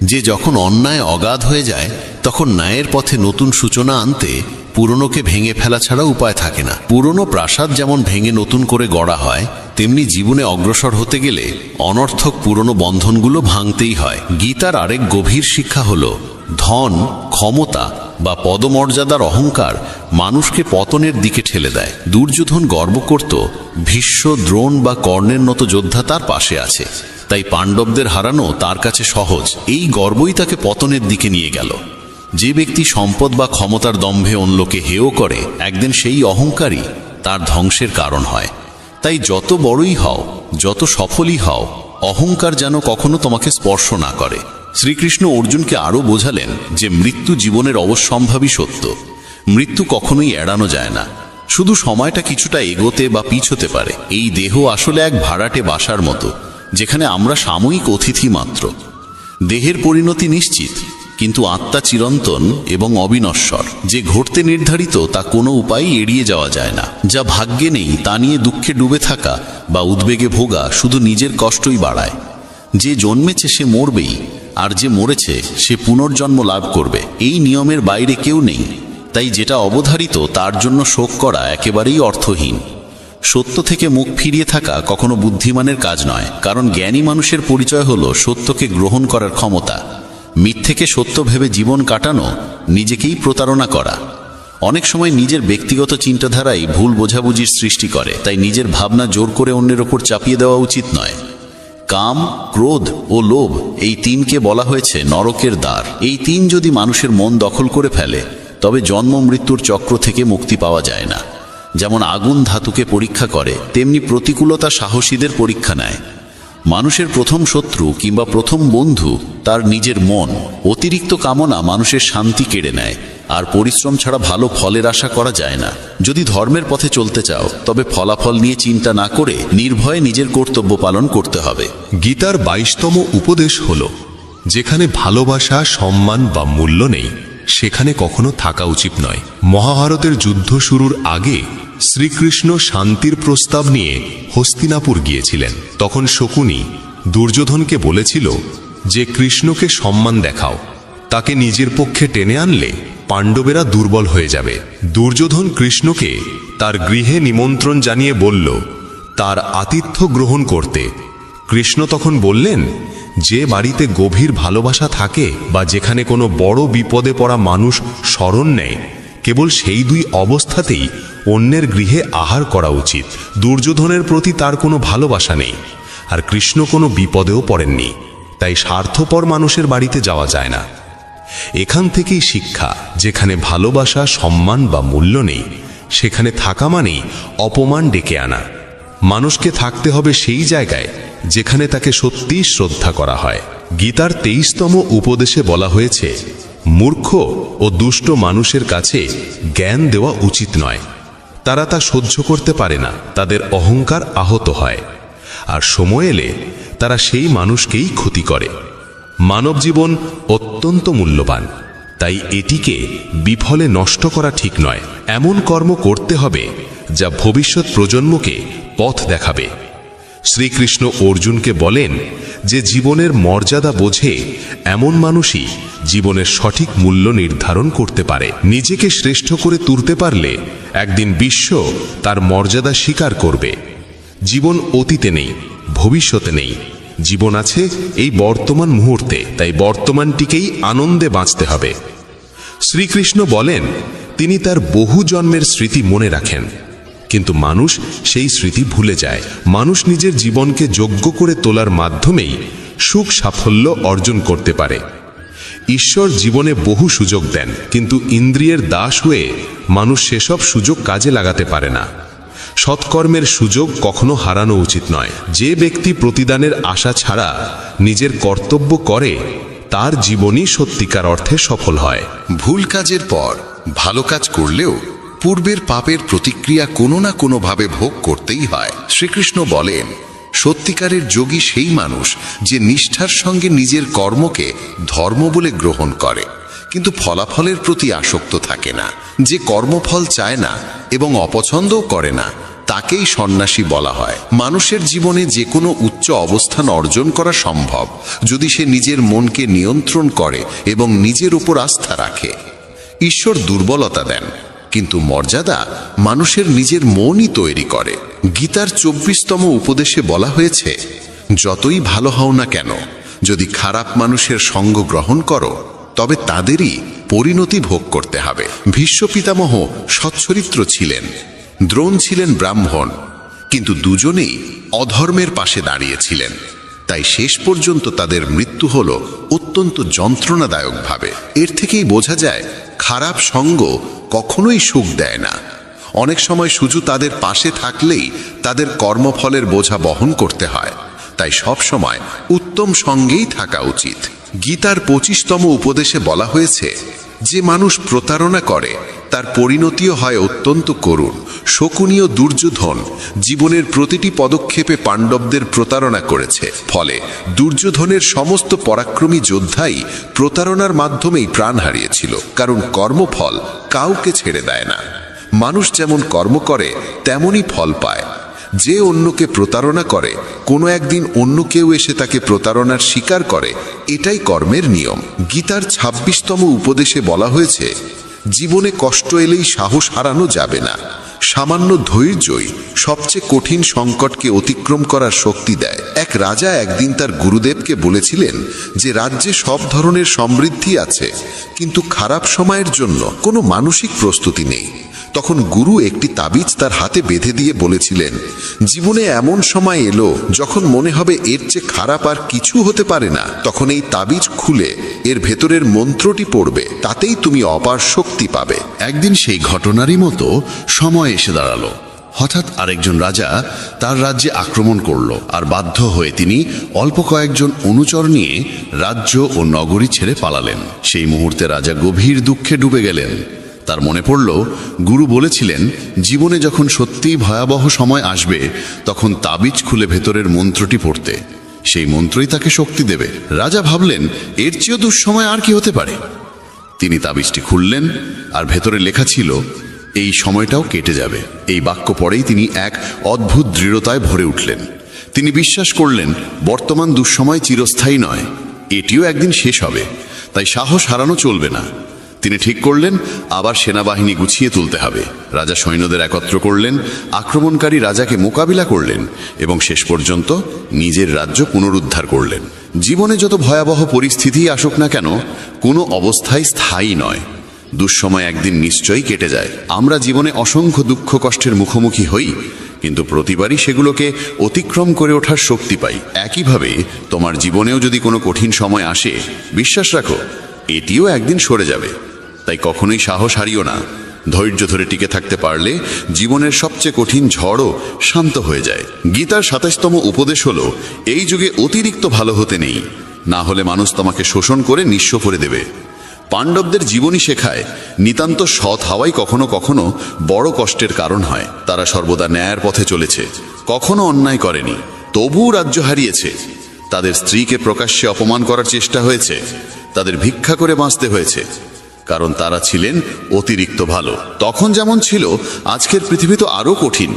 Speaker 3: যে যখন অন্যায় অগাধ হয়ে যায়, তখন ন্যায়ের পথে নতুন সূচনা আনতে পুরনোকে ভেঙে ফেলা ছাড়া উপায় থাকে না। পুরনো প্রাসাদ যেমন ভেঙে নতুন করে গড়া হয়, তেমনি জীবনে অগ্রসর হতে গেলে অনর্থক পুরনো বন্ধনগুলো ভাঙতেই হয়। গীতার আরেক গভীর শিক্ষা হলো, ধন, ক্ষমতা বা পদমর্যাদার অহংকার মানুষকে পতনের দিকে ঠেলে দেয়। দুর্যোধন গর্ব করত ভীষ্ম, দ্রোণ বা কর্ণের মতো যোদ্ধা তার পাশে আছে, তাই পাণ্ডবদের হারানো তার কাছে সহজ। এই গর্বই তাকে পতনের দিকে নিয়ে গেল। যে ব্যক্তি সম্পদ বা ক্ষমতার দম্ভে অন্যকে হেয় করে, একদিন সেই অহংকারই তার ধ্বংসের কারণ হয়। তাই যত বড়ই হও, যত সফলই হও, অহংকার যেন কখনো তোমাকে স্পর্শ না করে। শ্রীকৃষ্ণ অর্জুনকে আরও বোঝালেন যে মৃত্যু জীবনের অবশ্যম্ভাবী সত্য। মৃত্যু কখনোই এড়ানো যায় না, শুধু সময়টা কিছুটা এগোতে বা পিছোতে পারে। এই দেহ আসলে এক ভাড়াটে বাসার মতো, যেখানে আমরা সাময়িক অতিথি মাত্র। দেহের পরিণতি নিশ্চিত, কিন্তু আত্মা চিরন্তন এবং অবিনশ্বর। যে ঘটতে নির্ধারিত তা কোনো উপায়ই এড়িয়ে যাওয়া যায় না। যা ভাগ্যে নেই তা নিয়ে দুঃখে ডুবে থাকা বা উদ্বেগে ভোগা শুধু নিজের কষ্টই বাড়ায়। যে জন্মেছে সে মরবেই,
Speaker 5: আর যে মরেছে সে পুনর্জন্ম লাভ করবে। এই নিয়মের বাইরে কেউ নেই, তাই যেটা অবধারিত তার জন্য শোক করা একেবারেই অর্থহীন। সত্য থেকে মুখ ফিরিয়ে থাকা কখনো বুদ্ধিমানের কাজ নয়, কারণ জ্ঞানী মানুষের পরিচয় হলো সত্যকে গ্রহণ করার ক্ষমতা। মিথ্যেকে সত্য ভেবে জীবন কাটানো নিজেকেই প্রতারণা করা। অনেক সময় নিজের ব্যক্তিগত চিন্তাধারাই ভুল বোঝাবুঝির সৃষ্টি করে, তাই নিজের ভাবনা জোর করে অন্যের ওপর চাপিয়ে দেওয়া উচিত নয়। কাম, ক্রোধ ও লোভ, এই তিনকে বলা হয়েছে নরকের দ্বার। এই তিন যদি মানুষের মন দখল করে ফেলে তবে জন্ম মৃত্যুর চক্র থেকে মুক্তি পাওয়া যায় না। যেমন আগুন ধাতুকে পরীক্ষা করে, তেমনি প্রতিকূলতা সাহসীদের পরীক্ষা নেয়। মানুষের প্রথম শত্রু কিংবা প্রথম বন্ধু তার নিজের মন। অতিরিক্ত কামনা মানুষের শান্তি কেড়ে নেয়, আর পরিশ্রম ছাড়া ভালো ফলের আশা করা যায় না। যদি ধর্মের পথে চলতে চাও তবে ফলাফল নিয়ে চিন্তা না করে নির্ভয়ে নিজের কর্তব্য পালন করতে হবে।
Speaker 6: গীতার 22তম উপদেশ হল, যেখানে ভালোবাসা, সম্মান বা মূল্য নেই সেখানে কখনো থাকা উচিত নয়। মহাভারতের যুদ্ধ শুরুর আগে শ্রীকৃষ্ণ শান্তির প্রস্তাব নিয়ে হস্তিনাপুর গিয়েছিলেন। তখন শকুনি দুর্যোধনকে বলেছিল যে কৃষ্ণকে সম্মান দেখাও, তাকে নিজের পক্ষে টেনে আনলে পাণ্ডবেরা দুর্বল হয়ে যাবে। দুর্যোধন কৃষ্ণকে তার গৃহে নিমন্ত্রণ জানিয়ে বলল তার আতিথ্য গ্রহণ করতে। কৃষ্ণ তখন বললেন, যে বাড়িতে গভীর ভালোবাসা থাকে বা যেখানে কোনো বড় বিপদে পড়া মানুষ শরণ নেয়, কেবল সেই দুই অবস্থাতেই অন্যের গৃহে আহার করা উচিত। দুর্যোধনের প্রতি তার কোনো ভালোবাসা নেই, আর কৃষ্ণ কোনো বিপদেও পড়েননি, তাই স্বার্থপর মানুষের বাড়িতে যাওয়া যায় না। এখান থেকেই শিক্ষা, যেখানে ভালোবাসা, সম্মান বা মূল্য নেই সেখানে থাকা মানেই অপমান ডেকে আনা। মানুষকে থাকতে হবে সেই জায়গায় যেখানে তাকে সত্যিই শ্রদ্ধা করা হয়। গীতার 23তম উপদেশে বলা হয়েছে, মূর্খ ও দুষ্ট মানুষের কাছে জ্ঞান দেওয়া উচিত নয়। তারা তা সহ্য করতে পারে না, তাদের অহংকার আহত হয়, আর সময় এলে তারা সেই মানুষকেই ক্ষতি করে। মানব জীবন অত্যন্ত মূল্যবান, তাই এটিকে বিফলে নষ্ট করা ঠিক নয়। এমন কর্ম করতে হবে যা ভবিষ্যৎ প্রজন্মকে পথ দেখাবে। শ্রীকৃষ্ণ অর্জুনকে বলেন যে জীবনের মর্যাদা বোঝে এমন মানুষই জীবনের সঠিক মূল্য নির্ধারণ করতে পারে। নিজেকে শ্রেষ্ঠ করে তুলতে পারলে একদিন বিশ্ব তার মর্যাদা স্বীকার করবে। জীবন অতীতে নেই, ভবিষ্যতে নেই, জীবন আছে এই বর্তমান মুহূর্তে, তাই বর্তমানটিকেই আনন্দে বাঁচতে হবে। শ্রীকৃষ্ণ বলেন তিনি তার বহু জন্মের স্মৃতি মনে রাখেন, কিন্তু মানুষ সেই স্মৃতি ভুলে যায়। মানুষ নিজের জীবনকে যোগ্য করে তোলার মাধ্যমেই সুখ সাফল্য অর্জন করতে পারে। ঈশ্বর জীবনে বহু সুযোগ দেন, কিন্তু ইন্দ্রিয়ের দাস হয়ে মানুষ সেসব সুযোগ কাজে লাগাতে পারে না। সৎকর্মের সুযোগ কখনো হারানো উচিত নয়। যে ব্যক্তি প্রতিদানের আশা ছাড়া নিজের কর্তব্য করে তার জীবনই সত্যিকার অর্থে সফল হয়।
Speaker 1: ভুল কাজের পর ভালো কাজ করলেও পূর্বের পাপের প্রতিক্রিয়া কোনো না কোনোভাবে ভোগ করতেই হয়। শ্রীকৃষ্ণ বলেন, সত্যিকারের যোগী সেই মানুষ যে নিষ্ঠার সঙ্গে নিজের কর্মকে ধর্ম বলে গ্রহণ করে, কিন্তু ফলাফলের প্রতি আসক্ত থাকে না। যে কর্মফল চায় না এবং অপছন্দও করে না তাকেই সন্ন্যাসী বলা হয়। মানুষের জীবনে যে কোনো উচ্চ অবস্থান অর্জন করা সম্ভব যদি সে নিজের মনকে নিয়ন্ত্রণ করে এবং নিজের উপর আস্থা রাখে। ঈশ্বর দুর্বলতা দেন, কিন্তু মর্যাদা মানুষের নিজের মনই তৈরি করে। গীতার 24তম উপদেশে বলা হয়েছে, যতই ভালো হও না কেন, যদি খারাপ মানুষের সঙ্গ গ্রহণ করো তবে তাদেরই পরিণতি ভোগ করতে হবে। ভীষ্ম পিতামহ সচ্চরিত্র ছিলেন, দ্রোণ ছিলেন ব্রাহ্মণ, কিন্তু দুজনেই অধর্মের পাশে দাঁড়িয়েছিলেন, তাই শেষ পর্যন্ত তাদের মৃত্যু হল অত্যন্ত যন্ত্রণাদায়কভাবে। এর থেকেই বোঝা যায় খারাপ সঙ্গ কখনোই সুখ দেয় না। অনেক সময় শুধু তাদের পাশে থাকলেই তাদের কর্মফলের বোঝা বহন করতে হয়, তাই সব সময় উত্তম সঙ্গেই থাকা উচিত। গীতার 25তম উপদেশে বলা হয়েছে, যে মানুষ প্রতারণা করে তার পরিণতিও হয় অত্যন্ত করুণ। শকুনীয় দুর্যোধন জীবনের প্রতিটি পদক্ষেপে পাণ্ডবদের প্রতারণা করেছে, ফলে দুর্যোধনের সমস্ত পরাক্রমী যোদ্ধাই প্রতারণার মাধ্যমেই প্রাণ হারিয়েছিল, কারণ কর্মফল কাউকে ছেড়ে দেয় না। মানুষ যেমন কর্ম করে তেমনই ফল পায়। যে অন্যকে প্রতারণা করে কোনো একদিন অন্য কেউ এসে তাকে প্রতারণার শিকার করে,
Speaker 2: এটাই কর্মের নিয়ম। গীতার ২৬তম উপদেশে বলা হয়েছে, জীবনে কষ্ট এলেই সাহস হারানো যাবে না। সামান্য ধৈর্যই সবচেয়ে কঠিন সংকটকে অতিক্রম করার শক্তি দেয়। এক রাজা একদিন তার গুরুদেবকে বলেছিলেন যে রাজ্যে সব ধরনের সমৃদ্ধি আছে, কিন্তু খারাপ সময়ের জন্য কোনো মানসিক প্রস্তুতি নেই। তখন গুরু একটি তাবিজ তার হাতে বেঁধে দিয়ে বলেছিলেন, জীবনে এমন সময় এলো যখন মনে হবে এর চেয়ে খারাপ আর কিছু হতে পারে না, তখন এই তাবিজ খুলে এর ভেতরের মন্ত্রটি পড়বে, তাতেই তুমি অপার শক্তি পাবে।
Speaker 1: একদিন সেই ঘটনারই মতো সময় এসে দাঁড়ালো। হঠাৎ আরেকজন রাজা তার রাজ্যে আক্রমণ করল, আর বাধ্য হয়ে তিনি অল্প কয়েকজন অনুচর নিয়ে রাজ্য ও নগরী ছেড়ে পালালেন। সেই মুহূর্তে রাজা গভীর দুঃখে ডুবে গেলেন। তার মনে পড়ল, গুরু বলেছিলেন জীবনে যখন সত্যিই ভয়াবহ সময় আসবে তখন তাবিজ খুলে ভেতরের মন্ত্রটি পড়তে, সেই মন্ত্রই তাকে শক্তি দেবে। রাজা ভাবলেন, এর চেয়েও দুঃসময় আর কি হতে পারে। তিনি তাবিজটি খুললেন, আর ভেতরে লেখা ছিল, এই সময়টাও কেটে যাবে। এই বাক্য পড়েই তিনি এক অদ্ভুত দৃঢ়তায় ভরে উঠলেন। তিনি বিশ্বাস করলেন বর্তমান দুঃসময় চিরস্থায়ী নয়, এটিও একদিন শেষ হবে, তাই সাহস হারানো চলবে না। তিনি ঠিক করলেন আবার সেনাবাহিনী গুছিয়ে তুলতে হবে। রাজা সৈন্যদের একত্র করলেন, আক্রমণকারী রাজাকে মোকাবিলা করলেন এবং শেষ পর্যন্ত নিজের রাজ্য পুনরুদ্ধার করলেন। জীবনে যত ভয়াবহ পরিস্থিতি আসুক না কেন, কোনো অবস্থাই স্থায়ী নয়। দুঃসময় একদিন নিশ্চয়ই কেটে যায়। আমরা জীবনে অসংখ্য দুঃখ কষ্টের মুখোমুখি হই, কিন্তু প্রতিবারই সেগুলোকে অতিক্রম করে ওঠার শক্তি পাই। একইভাবে তোমার জীবনেও যদি কোনো কঠিন সময় আসে, বিশ্বাস রাখো এটিও একদিন সরে যাবে। তাই কখনোই সাহস হারিও না। ধৈর্য ধরে টিকে থাকতে পারলে জীবনের সবচেয়ে কঠিন ঝড়ও শান্ত হয়ে যায়। গীতার ২৭তম উপদেশ হলো, এই যুগে অতিরিক্ত ভালো হতে নেই, না হলে মানুষ তোমাকে শোষণ করে নিঃস্ব করে দেবে। পাণ্ডবদের জীবনী শেখায় নিতান্ত সৎ হওয়াই কখনো কখনো বড় কষ্টের কারণ হয়। তারা সর্বদা ন্যায়ের পথে চলেছে, কখনো অন্যায় করেনি, তবুও রাজ্য হারিয়েছে। তাদের স্ত্রীকে প্রকাশ্যে অপমান করার চেষ্টা হয়েছে, তাদের ভিক্ষা করে বাঁচতে হয়েছে, কারণ তারা ছিলেন অতিরিক্ত ভালো। তখন যেমন ছিল, আজকের পৃথিবী তো আরও কঠিন।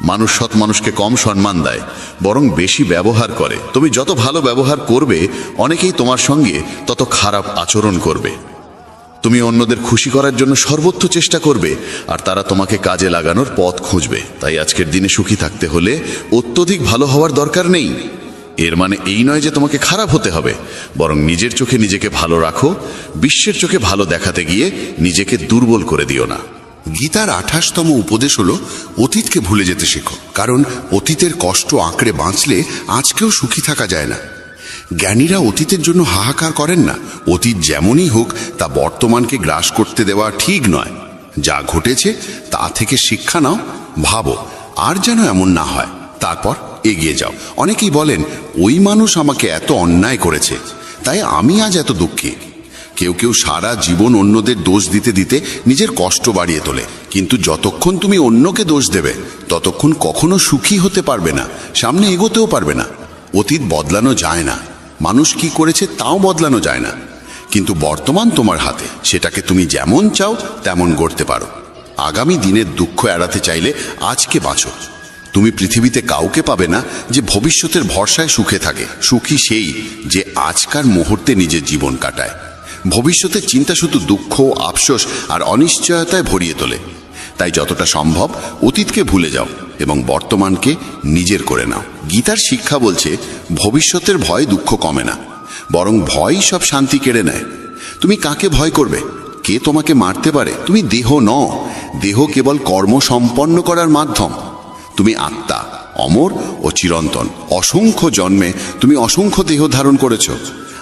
Speaker 1: মানুষ সৎ মানুষকে কম সম্মান দেয়, বরং বেশি ব্যবহার করে। তুমি যত ভালো ব্যবহার করবে, অনেকেই তোমার সঙ্গে তত খারাপ আচরণ করবে। তুমি অন্যদের খুশি করার জন্য সর্বোচ্চ চেষ্টা করবে, আর তারা তোমাকে কাজে লাগানোর পথ খুঁজবে। তাই আজকের দিনে সুখী থাকতে হলে অত্যধিক ভালো হওয়ার দরকার নেই। এর মানে এই নয় যে তোমাকে খারাপ হতে হবে, বরং নিজের চোখে নিজেকে ভালো রাখো। বিশ্বের চোখে ভালো দেখাতে গিয়ে নিজেকে দুর্বল করে দিও না।
Speaker 7: গীতার ২৮তম উপদেশ হলো, অতীতকে ভুলে যেতে শেখো, কারণ অতীতের কষ্ট আঁকড়ে বাঁচলে আজকেও সুখী থাকা যায় না। জ্ঞানীরা অতীতের জন্য হাহাকার করেন না। অতীত যেমনই হোক, তা বর্তমানকে গ্রাস করতে দেওয়া ঠিক নয়। যা ঘটেছে তা থেকে শিক্ষা নাও, ভাবো আর যেন এমন না হয়, তারপর এগিয়ে যাও। অনেকেই বলেন, ওই মানুষ আমাকে এত অন্যায় করেছে, তাই আমি আজ এত দুঃখী। কেউ কেউ সারা জীবন অন্যদের দোষ দিতে দিতে নিজের কষ্ট বাড়িয়ে তোলে। কিন্তু যতক্ষণ তুমি অন্যকে দোষ দেবে, ততক্ষণ কখনো সুখী হতে পারবে না, সামনে এগোতেও পারবে না। অতীত বদলানো যায় না, মানুষ কি করেছে তাও বদলানো যায় না, কিন্তু বর্তমান তোমার হাতে, সেটাকে তুমি যেমন চাও তেমন গড়তে পারো। আগামী দিনের দুঃখ এড়াতে চাইলে আজকে বাঁচো। তুমি পৃথিবীতে কাউকে পাবে না যে ভবিষ্যতের ভরসায় সুখে থাকে। সুখী সেই যে আজকার মুহূর্তে নিজের জীবন কাটায়। ভবিষ্যতের চিন্তা শুধু দুঃখ, আফসোস আর অনিশ্চয়তায় ভরিয়ে তোলে। তাই যতটা সম্ভব অতীতকে ভুলে যাও এবং বর্তমানকে নিজের করে নাও। গীতার শিক্ষা বলছে, ভবিষ্যতের ভয় দুঃখ কমে না, বরং ভয়ই সব শান্তি কেড়ে নেয়। তুমি কাকে ভয় করবে? কে তোমাকে মারতে পারে? তুমি দেহ নও, দেহ কেবল কর্ম সম্পন্ন করার মাধ্যম। তুমি আত্মা, অমর ও চিরন্তন। অসংখ্য জন্মে তুমি অসংখ্য দেহ ধারণ করেছ,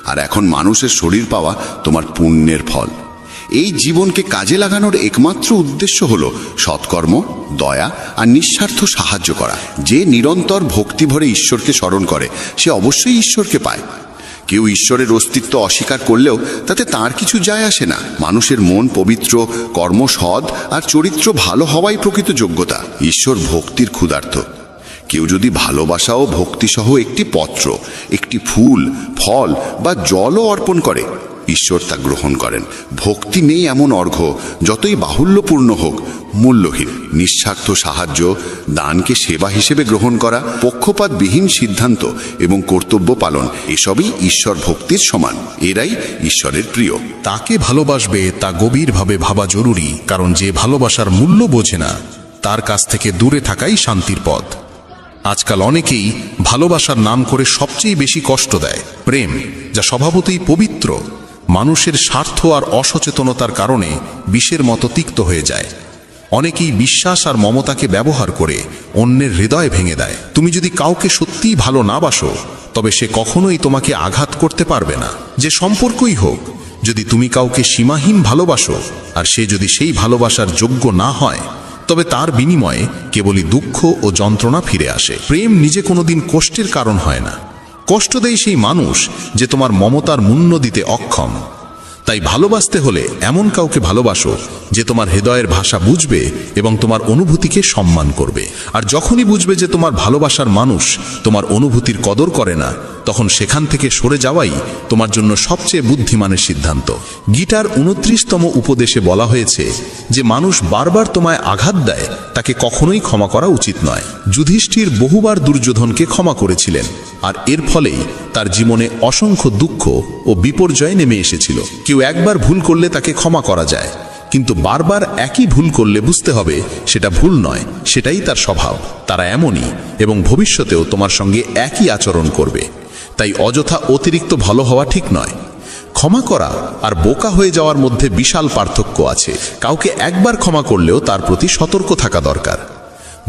Speaker 7: আর এখন মানুষের শরীর পাওয়া তোমার পুণ্যের ফল। এই জীবনকে কাজে লাগানোর একমাত্র উদ্দেশ্য হলো সৎকর্ম, দয়া আর নিঃস্বার্থ সাহায্য করা। যে নিরন্তর ভক্তি ভরে ঈশ্বরকে স্মরণ করে, সে অবশ্যই ঈশ্বরকে পায়। কেউ ঈশ্বরের অস্তিত্ব অস্বীকার করলেও তাতে তার কিছু যায় আসে না। মানুষের মন পবিত্র, কর্ম সৎ আর চরিত্র ভালো হওয়াই প্রকৃত যোগ্যতা। ঈশ্বর ভক্তির ক্ষুধার্ত। কেউ যদি ভালোবাসা ও ভক্তিসহ একটি পত্র, একটি ফুল, ফল বা জলও অর্পণ করে, ঈশ্বর তা গ্রহণ করেন। ভক্তি নেই এমন অর্ঘ্য যতই বাহুল্যপূর্ণ হোক মূল্যহীন। নিঃস্বার্থ সাহায্য, দানকে সেবা হিসেবে গ্রহণ করা, পক্ষপাতবিহীন সিদ্ধান্ত এবং কর্তব্য পালন, এসবই ঈশ্বর ভক্তির সমান। এরাই ঈশ্বরের প্রিয়।
Speaker 8: তাকে ভালোবাসবে তা গভীরভাবে ভাবা জরুরি, কারণ যে ভালোবাসার মূল্য বোঝে না তার কাছ থেকে দূরে থাকাই শান্তির পথ। আজকাল অনেকেই ভালোবাসার নাম করে সবচেয়ে বেশি কষ্ট দেয়। প্রেম, যা স্বভাবতই পবিত্র, মানুষের স্বার্থ আর অসচেতনতার কারণে বিষের মতো তিক্ত হয়ে যায়। অনেকেই বিশ্বাস আর মমতাকে ব্যবহার করে অন্যের হৃদয় ভেঙে দেয়। তুমি যদি কাউকে সত্যিই ভালো না বাসো, তবে সে কখনোই তোমাকে আঘাত করতে পারবে না। যে সম্পর্কই হোক, যদি তুমি কাউকে সীমাহীন ভালোবাসো আর সে যদি সেই ভালোবাসার যোগ্য না হয়, তবে তার বিনিময়ে কেবলই দুঃখ ও যন্ত্রণা ফিরে আসে। প্রেম নিজে কোনোদিন কষ্টের কারণ হয় না। কষ্ট দেয় সেই মানুষ যে তোমার মমতার মূল্য দিতে অক্ষম। তাই ভালোবাসতে হলে এমন কাউকে ভালোবাসো যে তোমার হৃদয়ের ভাষা বুঝবে এবং তোমার অনুভূতিকে সম্মান করবে। আর যখনই বুঝবে যে তোমার ভালোবাসার মানুষ তোমার অনুভূতির কদর করে না, তখন সেখান থেকে সরে যাওয়াই তোমার জন্য সবচেয়ে বুদ্ধিমানের সিদ্ধান্ত। গীতার 29তম উপদেশে বলা হয়েছে যে মানুষ বারবার তোমায় আঘাত দেয় তাকে কখনোই ক্ষমা করা উচিত নয়। যুধিষ্ঠির বহুবার দুর্যোধনকে ক্ষমা করেছিলেন, আর এর ফলেই তার জীবনে অসংখ্য দুঃখ ও বিপর্যয় নেমে এসেছিল। কেউ একবার ভুল করলে তাকে ক্ষমা করা যায়, কিন্তু বারবার একই ভুল করলে বুঝতে হবে সেটা ভুল নয়, সেটাই তার স্বভাব। তারা এমনই এবং ভবিষ্যতেও তোমার সঙ্গে একই আচরণ করবে। তাই অযথা অতিরিক্ত ভালো হওয়া ঠিক নয়। ক্ষমা করা আর বোকা হয়ে যাওয়ার মধ্যে বিশাল পার্থক্য আছে। কাউকে একবার ক্ষমা করলেও তার প্রতি সতর্ক থাকা দরকার।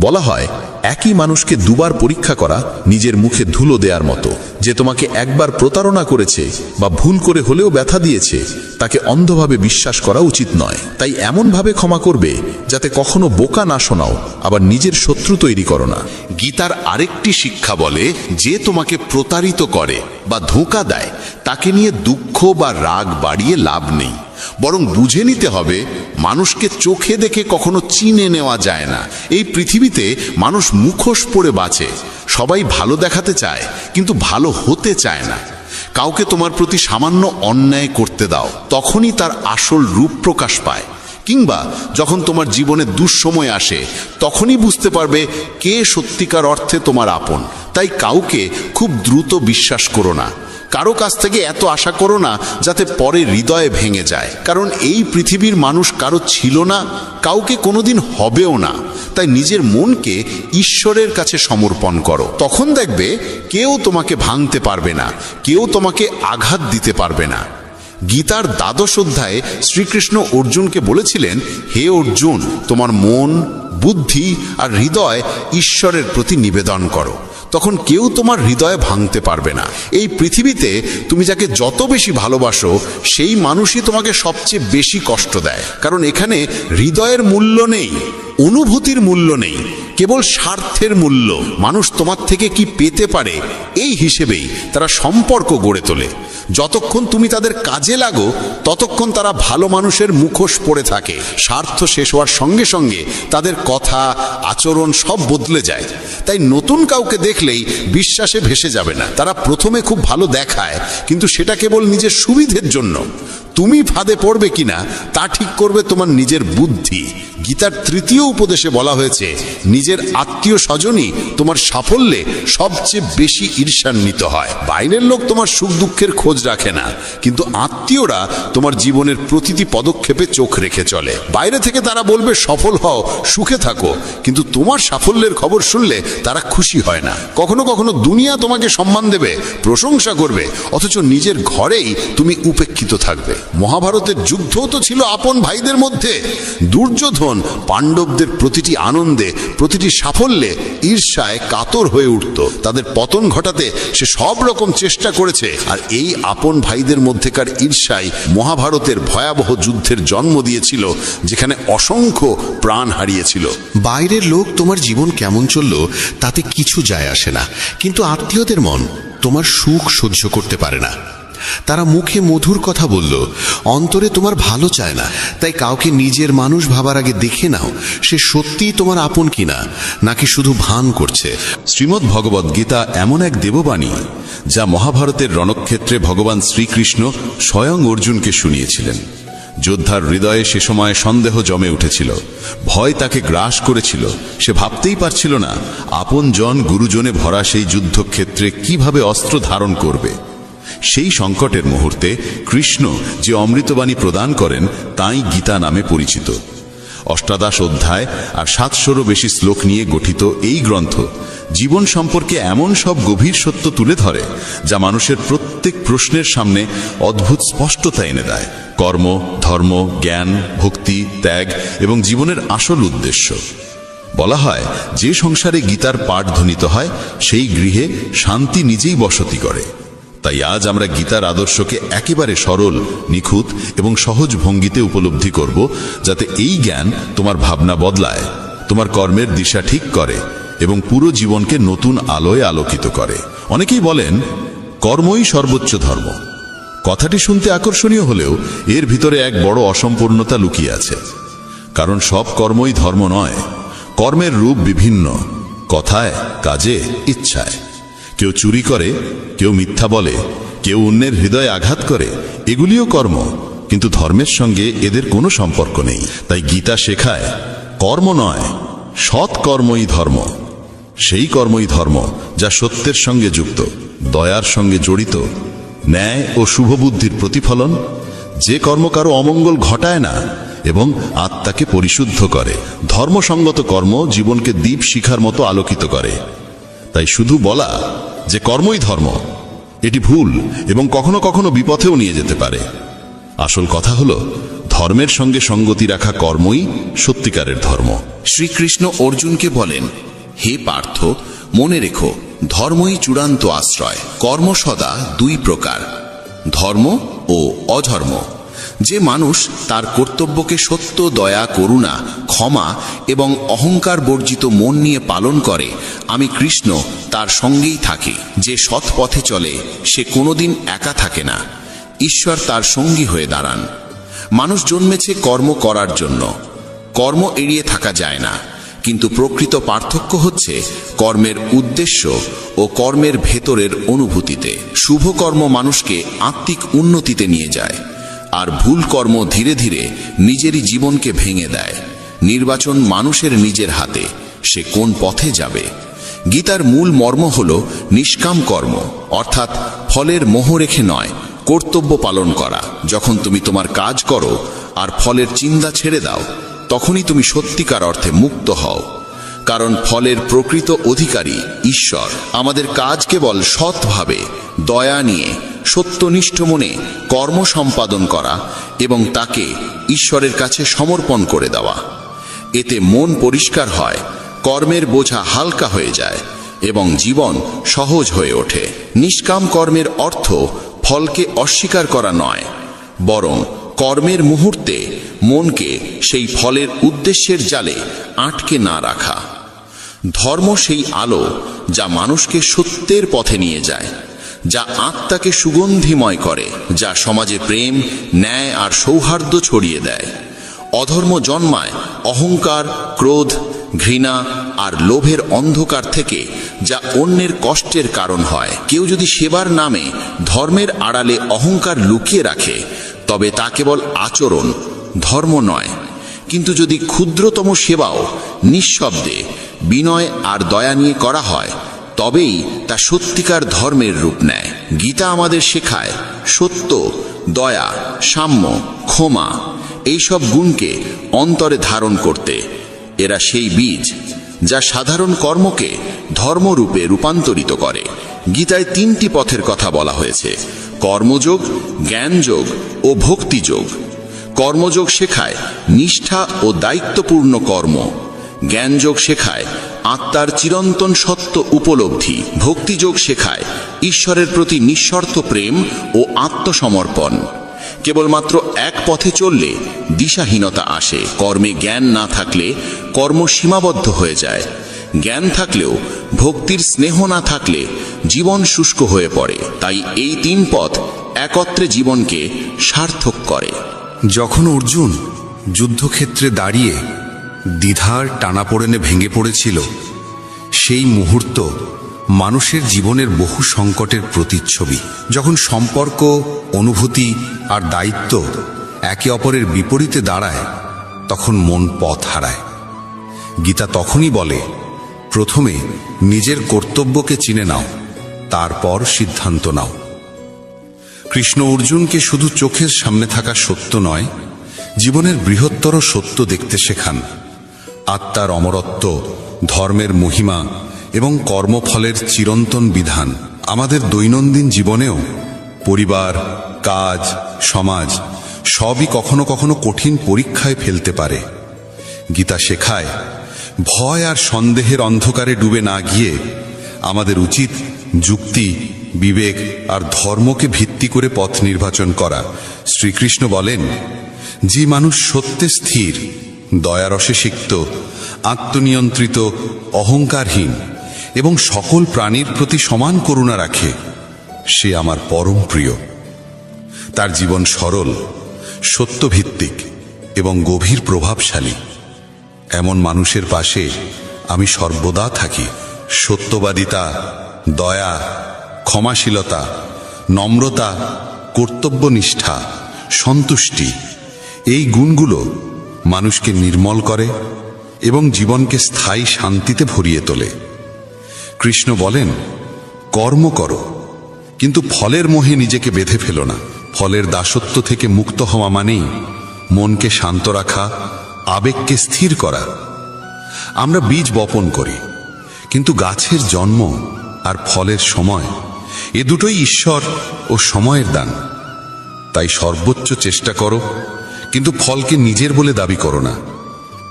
Speaker 8: বলা হয়, একই মানুষকে দুবার পরীক্ষা করা নিজের মুখে ধুলো দেওয়ার মতো। যে তোমাকে একবার প্রতারণা করেছে বা ভুল করে হলেও ব্যথা দিয়েছে, তাকে অন্ধভাবে বিশ্বাস করা উচিত নয়। তাই এমনভাবে ক্ষমা করবে যাতে কখনো বোকা না শোনাও, আবার নিজের শত্রু তৈরি করো না।
Speaker 5: গীতার আরেকটি শিক্ষা বলে, যে তোমাকে প্রতারিত করে বা ধোঁকা দেয় তাকে নিয়ে দুঃখ বা রাগ বাড়িয়ে লাভ নেই, বরং বুঝে নিতে হবে মানুষকে চোখে দেখে কখনো চিনে নেওয়া যায় না। এই পৃথিবীতে মানুষ মুখোশ পরে বাঁচে। সবাই ভালো দেখাতে চায় কিন্তু ভালো হতে চায় না। কাউকে তোমার প্রতি সামান্য অন্যায় করতে দাও, তখনই তার আসল রূপ প্রকাশ পায়। কিংবা যখন তোমার জীবনে দুঃসময় আসে, তখনই বুঝতে পারবে কে সত্যিকার অর্থে তোমার আপন। তাই কাউকে খুব দ্রুত বিশ্বাস করো না। কারো কাছ থেকে এত আশা করো না যাতে পরে হৃদয়ে ভেঙে যায়। কারণ এই পৃথিবীর মানুষ কারো ছিল না, কাউকে কোনোদিন হবেও না। তাই নিজের মনকে ঈশ্বরের কাছে সমর্পণ করো। তখন দেখবে কেউ তোমাকে ভাঙতে পারবে না, কেউ তোমাকে আঘাত দিতে পারবে না। গীতার 12 অধ্যায়ে শ্রীকৃষ্ণ অর্জুনকে বলেছিলেন, হে অর্জুন, তোমার মন, বুদ্ধি আর হৃদয় ঈশ্বরের প্রতি নিবেদন করো। তখন কেউ তোমার হৃদয়ে ভাঙতে পারবে না। এই পৃথিবীতে তুমি যাকে যত বেশি ভালোবাসো, সেই মানুষই তোমাকে সবচেয়ে বেশি কষ্ট দেয়। কারণ এখানে হৃদয়ের মূল্য নেই, অনুভূতির মূল্য নেই, কেবল স্বার্থের মূল্য। মানুষ তোমার থেকে কি পেতে পারে এই হিসেবেই তারা সম্পর্ক গড়ে তোলে। যতক্ষণ তুমি তাদের কাজে লাগো, ততক্ষণ তারা ভালো মানুষের মুখোশ পরে থাকে। স্বার্থ শেষ হওয়ার সঙ্গে সঙ্গে তাদের কথা, আচরণ সব বদলে যায়। তাই নতুন কাউকে দেখলেই বিশ্বাসে ভেসে যাবে না। তারা প্রথমে খুব ভালো দেখায়, কিন্তু সেটা কেবল নিজের সুবিধের জন্য। তুমি ফাঁদে পড়বে কিনা তা ঠিক করবে তোমার নিজের বুদ্ধি। গীতার 3য় উপদেশে বলা হয়েছে, নিজের আত্মীয় স্বজনই তোমার সাফল্যে সবচেয়ে বেশি ঈর্ষান্বিত হয়। বাইরের লোক তোমার সুখ দুঃখের খোঁজ রাখে না, কিন্তু আত্মীয়রা তোমার জীবনের প্রতিটি পদক্ষেপে চোখ রেখে চলে। বাইরে থেকে তারা বলবে সফল হও, সুখে থাকো, কিন্তু তোমার সাফল্যের খবর শুনলে তারা খুশি হয় না। কখনো কখনো দুনিয়া তোমাকে সম্মান দেবে, প্রশংসা করবে, অথচ নিজের ঘরেই তুমি উপেক্ষিত থাকবে। মহাভারতের যুদ্ধও তো ছিল আপন ভাইদের মধ্যে। দুর্যোধন পাণ্ডবদের প্রতিটি আনন্দে, প্রতিটি সাফল্যে ঈর্ষায় কাতর হয়ে উঠত। তাদের পতন ঘটাতে সে সব রকম চেষ্টা করেছে। আর এই আপন ভাইদের মধ্যেকার ঈর্ষাই মহাভারতের ভয়াবহ যুদ্ধের জন্ম দিয়েছিল, যেখানে অসংখ্য প্রাণ হারিয়েছিল।
Speaker 7: বাইরের লোক তোমার জীবন কেমন চলল তাতে কিছু যায় আসে না, কিন্তু আত্মীয়দের মন তোমার সুখ সহ্য করতে পারে না। তারা মুখে মধুর কথা বলল, অন্তরে তোমার ভালো চায় না। তাই কাউকে নিজের মানুষ ভাবার আগে দেখে নাও সে সত্যিই তোমার আপন কিনা, নাকি শুধু ভান করছে।
Speaker 1: শ্রীমদ্ ভগবদ গীতা এমন এক দেববাণী যা মহাভারতের রণক্ষেত্রে ভগবান শ্রীকৃষ্ণ স্বয়ং অর্জুনকে শুনিয়েছিলেন। যোদ্ধার হৃদয়ে সে সময় সন্দেহ জমে উঠেছিল, ভয় তাকে গ্রাস করেছিল। সে ভাবতেই পারছিল না আপন জন গুরুজনে ভরা সেই যুদ্ধক্ষেত্রে কিভাবে অস্ত্র ধারণ করবে। সেই সংকটের মুহূর্তে কৃষ্ণ যে অমৃতবাণী প্রদান করেন তাই গীতা নামে পরিচিত। ৮৮ অধ্যায় আর ৭০০রও বেশি শ্লোক নিয়ে গঠিত এই গ্রন্থ জীবন সম্পর্কে এমন সব গভীর সত্য তুলে ধরে যা মানুষের প্রত্যেক প্রশ্নের সামনে অদ্ভুত স্পষ্টতা এনে দেয়। কর্ম, ধর্ম, জ্ঞান, ভক্তি, ত্যাগ এবং জীবনের আসল উদ্দেশ্য। বলা হয় যে সংসারে গীতার পাঠ ধ্বনিত হয় সেই গৃহে শান্তি নিজেই বসতি করে। তাই আজ আমরা গীতার আদর্শকে একেবারে সরল, নিখুঁত এবং সহজ ভঙ্গিতে উপলব্ধি করব, যাতে এই জ্ঞান তোমার ভাবনা বদলায়, তোমার কর্মের দিশা ঠিক করে এবং পুরো জীবনকে নতুন আলোয় আলোকিত করে। অনেকেই বলেন কর্মই সর্বোচ্চ ধর্ম। কথাটি শুনতে আকর্ষণীয় হলেও এর ভিতরে এক বড় অসম্পূর্ণতা লুকিয়ে আছে। কারণ সব কর্মই ধর্ম নয়। কর্মের রূপ বিভিন্ন, কথায়, কাজে, ইচ্ছায়। কেউ চুরি করে, কেউ মিথ্যা বলে, কেউ অন্যের হৃদয়ে আঘাত করে। এগুলিও কর্ম, কিন্তু ধর্মের সঙ্গে এদের কোনো সম্পর্ক নেই। তাই গীতা শেখায় কর্ম নয়, সৎ কর্মই ধর্ম। সেই কর্মই ধর্ম যা সত্যের সঙ্গে যুক্ত, দয়ার সঙ্গে জড়িত, ন্যায় ও শুভবুদ্ধির প্রতিফলন। যে কর্ম কারো অমঙ্গল ঘটায় না এবং আত্মাকে পরিশুদ্ধ করে। ধর্মসঙ্গত কর্ম জীবনকে দীপ শিখার মতো আলোকিত করে। তাই শুধু বলা যে কর্মই ধর্ম, এটি ভুল এবং কখনো কখনো বিপথেও নিয়ে যেতে পারে। আসল কথা হলো ধর্মের সঙ্গে সঙ্গতি রাখা কর্মই সত্যিকারের ধর্ম।
Speaker 2: শ্রীকৃষ্ণ অর্জুনকে বলেন, হে পার্থ, মনে রেখো ধর্মই চূড়ান্ত আশ্রয়। কর্ম সদা দুই প্রকার, ধর্ম ও অধর্ম। যে মানুষ তার কর্তব্যকে সত্য, দয়া, করুণা, ক্ষমা এবং অহংকার বর্জিত মন নিয়ে পালন করে, আমি কৃষ্ণ তার সঙ্গেই থাকি। যে সৎ পথে চলে সে কোনোদিন একা থাকে না, ঈশ্বর তার সঙ্গী হয়ে দাঁড়ান। মানুষ জন্মেছে কর্ম করার জন্য, কর্ম এড়িয়ে থাকা যায় না। কিন্তু প্রকৃত পার্থক্য হচ্ছে কর্মের উদ্দেশ্য ও কর্মের ভেতরের অনুভূতিতে। শুভ কর্ম মানুষকে আত্মিক উন্নতিতে নিয়ে যায়, আর ভুল কর্ম ধীরে ধীরে নিজেরই জীবনকে ভেঙে দেয়। নির্বাচন মানুষের নিজের হাতে, সে কোন পথে যাবে। গীতার মূল মর্ম হল নিষ্কাম কর্ম, অর্থাৎ ফলের মোহ রেখে নয়, কর্তব্য পালন করা। যখন তুমি তোমার কাজ করো আর ফলের চিন্তা ছেড়ে দাও, তখনই তুমি সত্যিকার অর্থে মুক্ত হও। কারণ ফলের প্রকৃত অধিকারী ঈশ্বর। আমাদের কাজ কেবল সৎভাবে, দয়া নিয়ে, সত্যনিষ্ঠ মনে কর্ম সম্পাদন করা এবং তাকে ঈশ্বরের কাছে সমর্পণ করে দেওয়া। এতে মন পরিষ্কার হয়, কর্মের বোঝা হালকা হয়ে যায় এবং জীবন সহজ হয়ে ওঠে। নিষ্কাম কর্মের অর্থ ফলকে অস্বীকার করা নয়, বরং কর্মের মুহূর্তে মনকে সেই ফলের উদ্দেশ্যের জালে আটকে না রাখা। ধর্ম সেই আলো যা মানুষকে সত্যের পথে নিয়ে যায়, যা আত্মাকে সুগন্ধিময় করে, যা সমাজে প্রেম, ন্যায় আর সৌহার্দ্য ছড়িয়ে দেয়। অধর্ম জন্মায় অহংকার, ক্রোধ, ঘৃণা আর লোভের অন্ধকার থেকে, যা অন্যের কষ্টের কারণ হয়। কেউ যদি সেবার নামে ধর্মের আড়ালে অহংকার লুকিয়ে রাখে, তবে তা কেবল আচরণ, ধর্ম নয়। কিন্তু যদি ক্ষুদ্রতম সেবাও নিঃশব্দে, বিনয় আর দয়া নিয়ে করা হয়, তবেই তা সত্যিকার ধর্মের রূপ নেয়। গীতা আমাদের শেখায় সত্য, দয়া, সাম্য, ক্ষমা এইসব গুণকে অন্তরে ধারণ করতে। এরা সেই বীজ যা সাধারণ কর্মকে ধর্মরূপে রূপান্তরিত করে। গীতায় 3টি পথের কথা বলা হয়েছে: কর্মযোগ, জ্ঞানযোগ ও ভক্তিযোগ। কর্মযোগ শেখায় নিষ্ঠা ও দায়িত্বপূর্ণ কর্ম। জ্ঞানযোগ শেখায় আত্মার চিরন্তন সত্য উপলব্ধি। ভক্তিযোগ শেখায় ঈশ্বরের প্রতি নিঃশর্ত প্রেম ও আত্মসমর্পণ। কেবলমাত্র এক পথে চললে দিশাহীনতা আসে। কর্মে জ্ঞান না থাকলে কর্ম সীমাবদ্ধ হয়ে যায়। জ্ঞান থাকলেও ভক্তির স্নেহ না থাকলে জীবন শুষ্ক হয়ে পড়ে। তাই এই 3 পথ একত্রে জীবনকে সার্থক করে।
Speaker 8: যখন অর্জুন যুদ্ধক্ষেত্রে দাঁড়িয়ে দ্বিধার টানাপোড়েনে ভেঙে পড়েছিল, সেই মুহূর্ত মানুষের জীবনের বহু সংকটের প্রতিচ্ছবি। যখন সম্পর্ক, অনুভূতি আর দায়িত্ব একে অপরের বিপরীতে দাঁড়ায়, তখন মন পথ হারায়। গীতা তখনই বলে, প্রথমে নিজের কর্তব্যকে চিনে নাও, তারপর সিদ্ধান্ত নাও। কৃষ্ণ অর্জুনকে শুধু চোখের সামনে থাকা সত্য নয়, জীবনের বৃহত্তর সত্য দেখতে শেখান। আত্মার অমরত্ব, ধর্মের মহিমা এবং কর্মফলের চিরন্তন বিধান। আমাদের দৈনন্দিন জীবনেও পরিবার, কাজ, সমাজ সবই কখনো কখনো কঠিন পরীক্ষায় ফেলতে পারে। গীতা শেখায়, ভয় আর সন্দেহের অন্ধকারে ডুবে না গিয়ে আমাদের উচিত যুক্তি, বিবেক আর ধর্মকে ভিত্তি করে পথ নির্বাচন করা। শ্রীকৃষ্ণ বলেন, যে মানুষ সত্যে স্থির, দয়ারসে সিক্ত, আত্মনিয়ন্ত্রিত, অহংকারহীন এবং সকল প্রাণীর প্রতি সমান করুণা রাখে, সে আমার পরম প্রিয়। তার জীবন সরল, সত্যভিত্তিক এবং গভীর প্রভাবশালী। এমন মানুষের পাশে আমি সর্বদা থাকি। সত্যবাদিতা, দয়া, ক্ষমাশীলতা, নম্রতা, কর্তব্যনিষ্ঠা, সন্তুষ্টি, এই গুণগুলো মানুষকে নির্মল করে এবং জীবনকে স্থায়ী শান্তিতে ভরিয়ে তোলে। কৃষ্ণ বলেন, কর্ম করো, কিন্তু ফলের মোহে নিজেকে বেঁধে ফেলো না। ফলের দাসত্ব থেকে মুক্ত হওয়া মানেই মনকে শান্ত রাখা, আবেগকে স্থির করা। আমরা বীজ বপন করি, কিন্তু গাছের জন্ম আর ফলের সময়, এ দুটোই ঈশ্বর ও সময়ের দান। তাই সর্বোচ্চ চেষ্টা করো, কিন্তু ফলকে নিজের বলে দাবি করো না।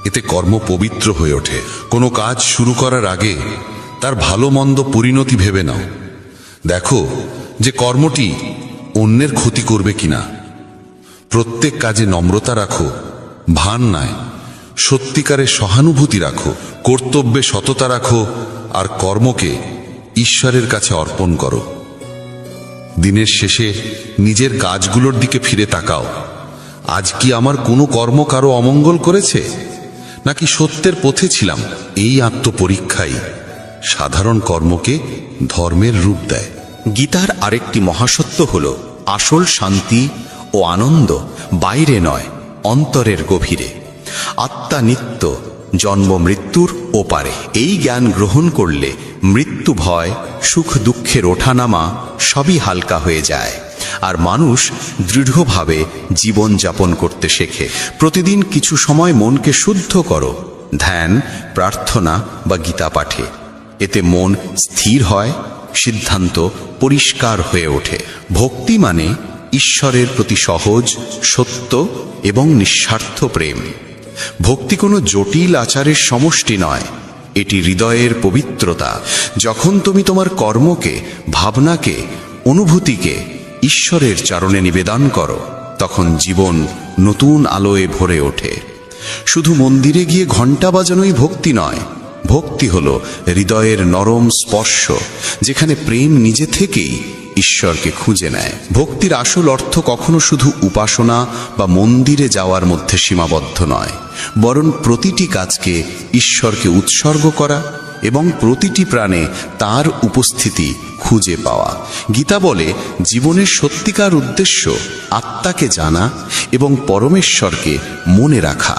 Speaker 8: এতে কর্ম পবিত্র হয়ে ওঠে। কোনো কাজ শুরু করার আগে তার ভালো মন্দ পরিণতি ভেবে নাও। দেখো যে কর্মটি অন্যের ক্ষতি করবে কিনা। প্রত্যেক কাজে নম্রতা রাখো, ভান নয়, সত্যিকারের সহানুভূতি রাখো, কর্তব্যে সততা রাখো আর কর্মকে ঈশ্বরের কাছে অর্পণ করো। দিনের শেষে নিজের কাজগুলোর দিকে ফিরে তাকাও। আজ কি আমার কোনো কর্ম কারো অমঙ্গল করেছে, নাকি সত্যের পথে ছিলাম? এই আত্মপরীক্ষাই সাধারণ কর্মকে ধর্মের রূপ দেয়।
Speaker 3: গীতার আরেকটি মহাসত্য হল, আসল শান্তি ও আনন্দ বাইরে নয়, অন্তরের গভীরে। আত্মা নিত্য, জন্ম মৃত্যুর ওপারে। এই জ্ঞান গ্রহণ করলে মৃত্যু ভয়, সুখ দুঃখের ওঠানামা সবই হালকা হয়ে যায়, আর মানুষ দৃঢ়ভাবে জীবন যাপন করতে শেখে। প্রতিদিন কিছু সময় মনকে শুদ্ধ করো, ধ্যান, প্রার্থনা বা গীতা পাঠে। এতে মন স্থির হয়, সিদ্ধান্ত পরিষ্কার হয়ে ওঠে। ভক্তি মানে ঈশ্বরের প্রতি সহজ, সত্য এবং নিঃস্বার্থ প্রেম। ভক্তি কোনো জটিল আচারের সমষ্টি নয়, এটি হৃদয়ের পবিত্রতা। যখন তুমি তোমার কর্মকে, ভাবনাকে, অনুভূতিকে ঈশ্বরের চরণে নিবেদন করো, তখন জীবন নতুন আলোয় ভরে ওঠে। শুধু মন্দিরে গিয়ে ঘণ্টা বাজানোই ভক্তি নয়, ভক্তি হলো হৃদয়ের নরম স্পর্শ, যেখানে প্রেম নিজে থেকেই ঈশ্বরকে খুঁজে নেয়। ভক্তির আসল অর্থ কখনো শুধু উপাসনা বা মন্দিরে যাওয়ার মধ্যে সীমাবদ্ধ নয়, বরং প্রতিটি কাজকে ঈশ্বরকে উৎসর্গ করা এবং প্রতিটি প্রাণে তার উপস্থিতি খুঁজে পাওয়া। গীতা বলে, জীবনের সত্যিকার উদ্দেশ্য আত্মাকে জানা এবং পরমেশ্বরকে মনে রাখা।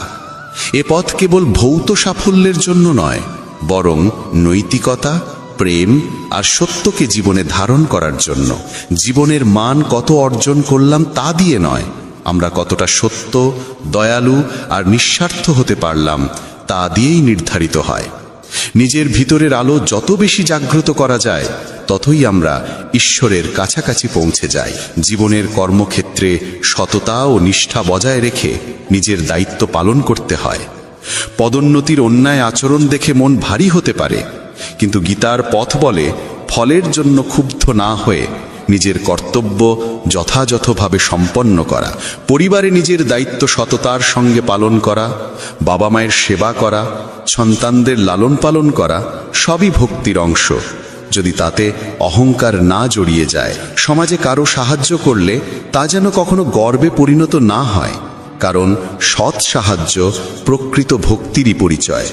Speaker 3: এ পথ কেবল ভৌত সাফল্যের জন্য নয়, বরং নৈতিকতা, প্রেম আর সত্যকে জীবনে ধারণ করার জন্য। জীবনের মান কত অর্জন করলাম তা দিয়ে নয়, আমরা কতটা সত্য, দয়ালু আর নিঃস্বার্থ হতে পারলাম তা দিয়েই নির্ধারিত হয়। নিজের ভিতরের আলো যত বেশি জাগ্রত করা যায়, ততই আমরা ঈশ্বরের কাছাকাছি পৌঁছে যাই। জীবনের কর্মক্ষেত্রে সততা ও নিষ্ঠা বজায় রেখে নিজের দায়িত্ব পালন করতে হয়। পদোন্নতির অন্যায় আচরণ দেখে মন ভারী হতে পারে, কিন্তু গীতার পথ বলে, ফলের জন্য ক্ষুব্ধ না হয়ে নিজের কর্তব্য যথাযথভাবে সম্পন্ন করা। পরিবারে নিজের দায়িত্ব সততার সঙ্গে পালন করা, বাবা মায়ের সেবা করা, সন্তানদের লালন পালন করা সবই ভক্তির অংশ।
Speaker 1: যদি তাতে অহংকার না জড়িয়ে যায়। সমাজে কারো সাহায্য করলে তা যেন কখনো গর্বে পরিণত না হয়, কারণ সৎ সাহায্য প্রকৃত ভক্তিরই পরিচয়।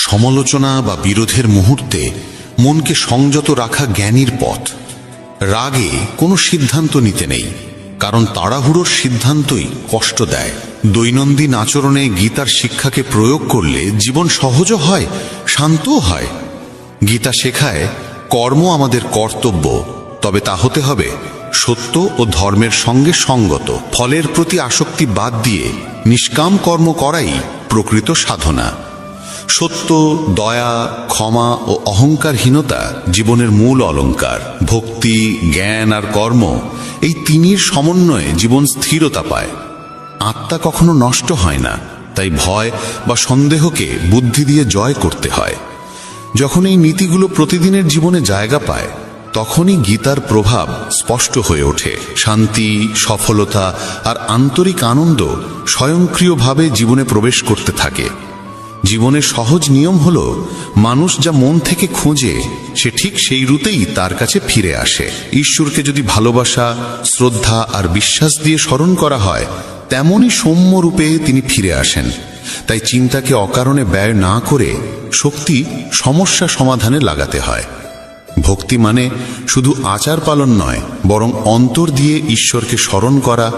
Speaker 8: সমালোচনা বা বিরোধের মুহূর্তে মনকে সংযত রাখা জ্ঞানীর পথ। রাগে কোনো সিদ্ধান্ত নিতে নেই, কারণ তাড়াহুড়োর সিদ্ধান্তই কষ্ট দেয়। দৈনন্দিন আচরণে গীতার শিক্ষাকে প্রয়োগ করলে জীবন সহজও হয়, শান্তও হয়। গীতা শেখায় কর্ম আমাদের কর্তব্য, তবে তা হতে হবে সত্য ও ধর্মের সঙ্গে সঙ্গত। ফলের প্রতি আসক্তি বাদ দিয়ে নিষ্কাম কর্ম করাই প্রকৃত সাধনা। সত্য, দয়া, ক্ষমা ও অহংকারহীনতা জীবনের মূল অলংকার। ভক্তি, জ্ঞান আর কর্ম, এই তিনির সমন্বয়ে জীবন স্থিরতা পায়। আত্মা কখনো নষ্ট হয় না, তাই ভয় বা সন্দেহকে বুদ্ধি দিয়ে জয় করতে হয়। যখন এই নীতিগুলো প্রতিদিনের জীবনে জায়গা পায়, তখনই গীতার প্রভাব স্পষ্ট হয়ে ওঠে। শান্তি, সফলতা আর আন্তরিক আনন্দ স্বয়ংক্রিয়ভাবে জীবনে প্রবেশ করতে থাকে। জীবনের সহজ নিয়ম হলো, মানুষ যা মন থেকে খোঁজে সে ঠিক সেই রুতেই তার কাছে ফিরে আসে। ঈশ্বরকে যদি ভালোবাসা, শ্রদ্ধা আর বিশ্বাস দিয়ে স্মরণ করা হয়, তেমনই সৌম্য রূপে তিনি ফিরে আসেন। তাই চিন্তাকে অকারণে ব্যয় না করে শক্তি সমস্যা সমাধানে লাগাতে হয়। ভক্তি মানে শুধু আচার পালন নয়, বরং অন্তর দিয়ে ঈশ্বরকে স্মরণ করা,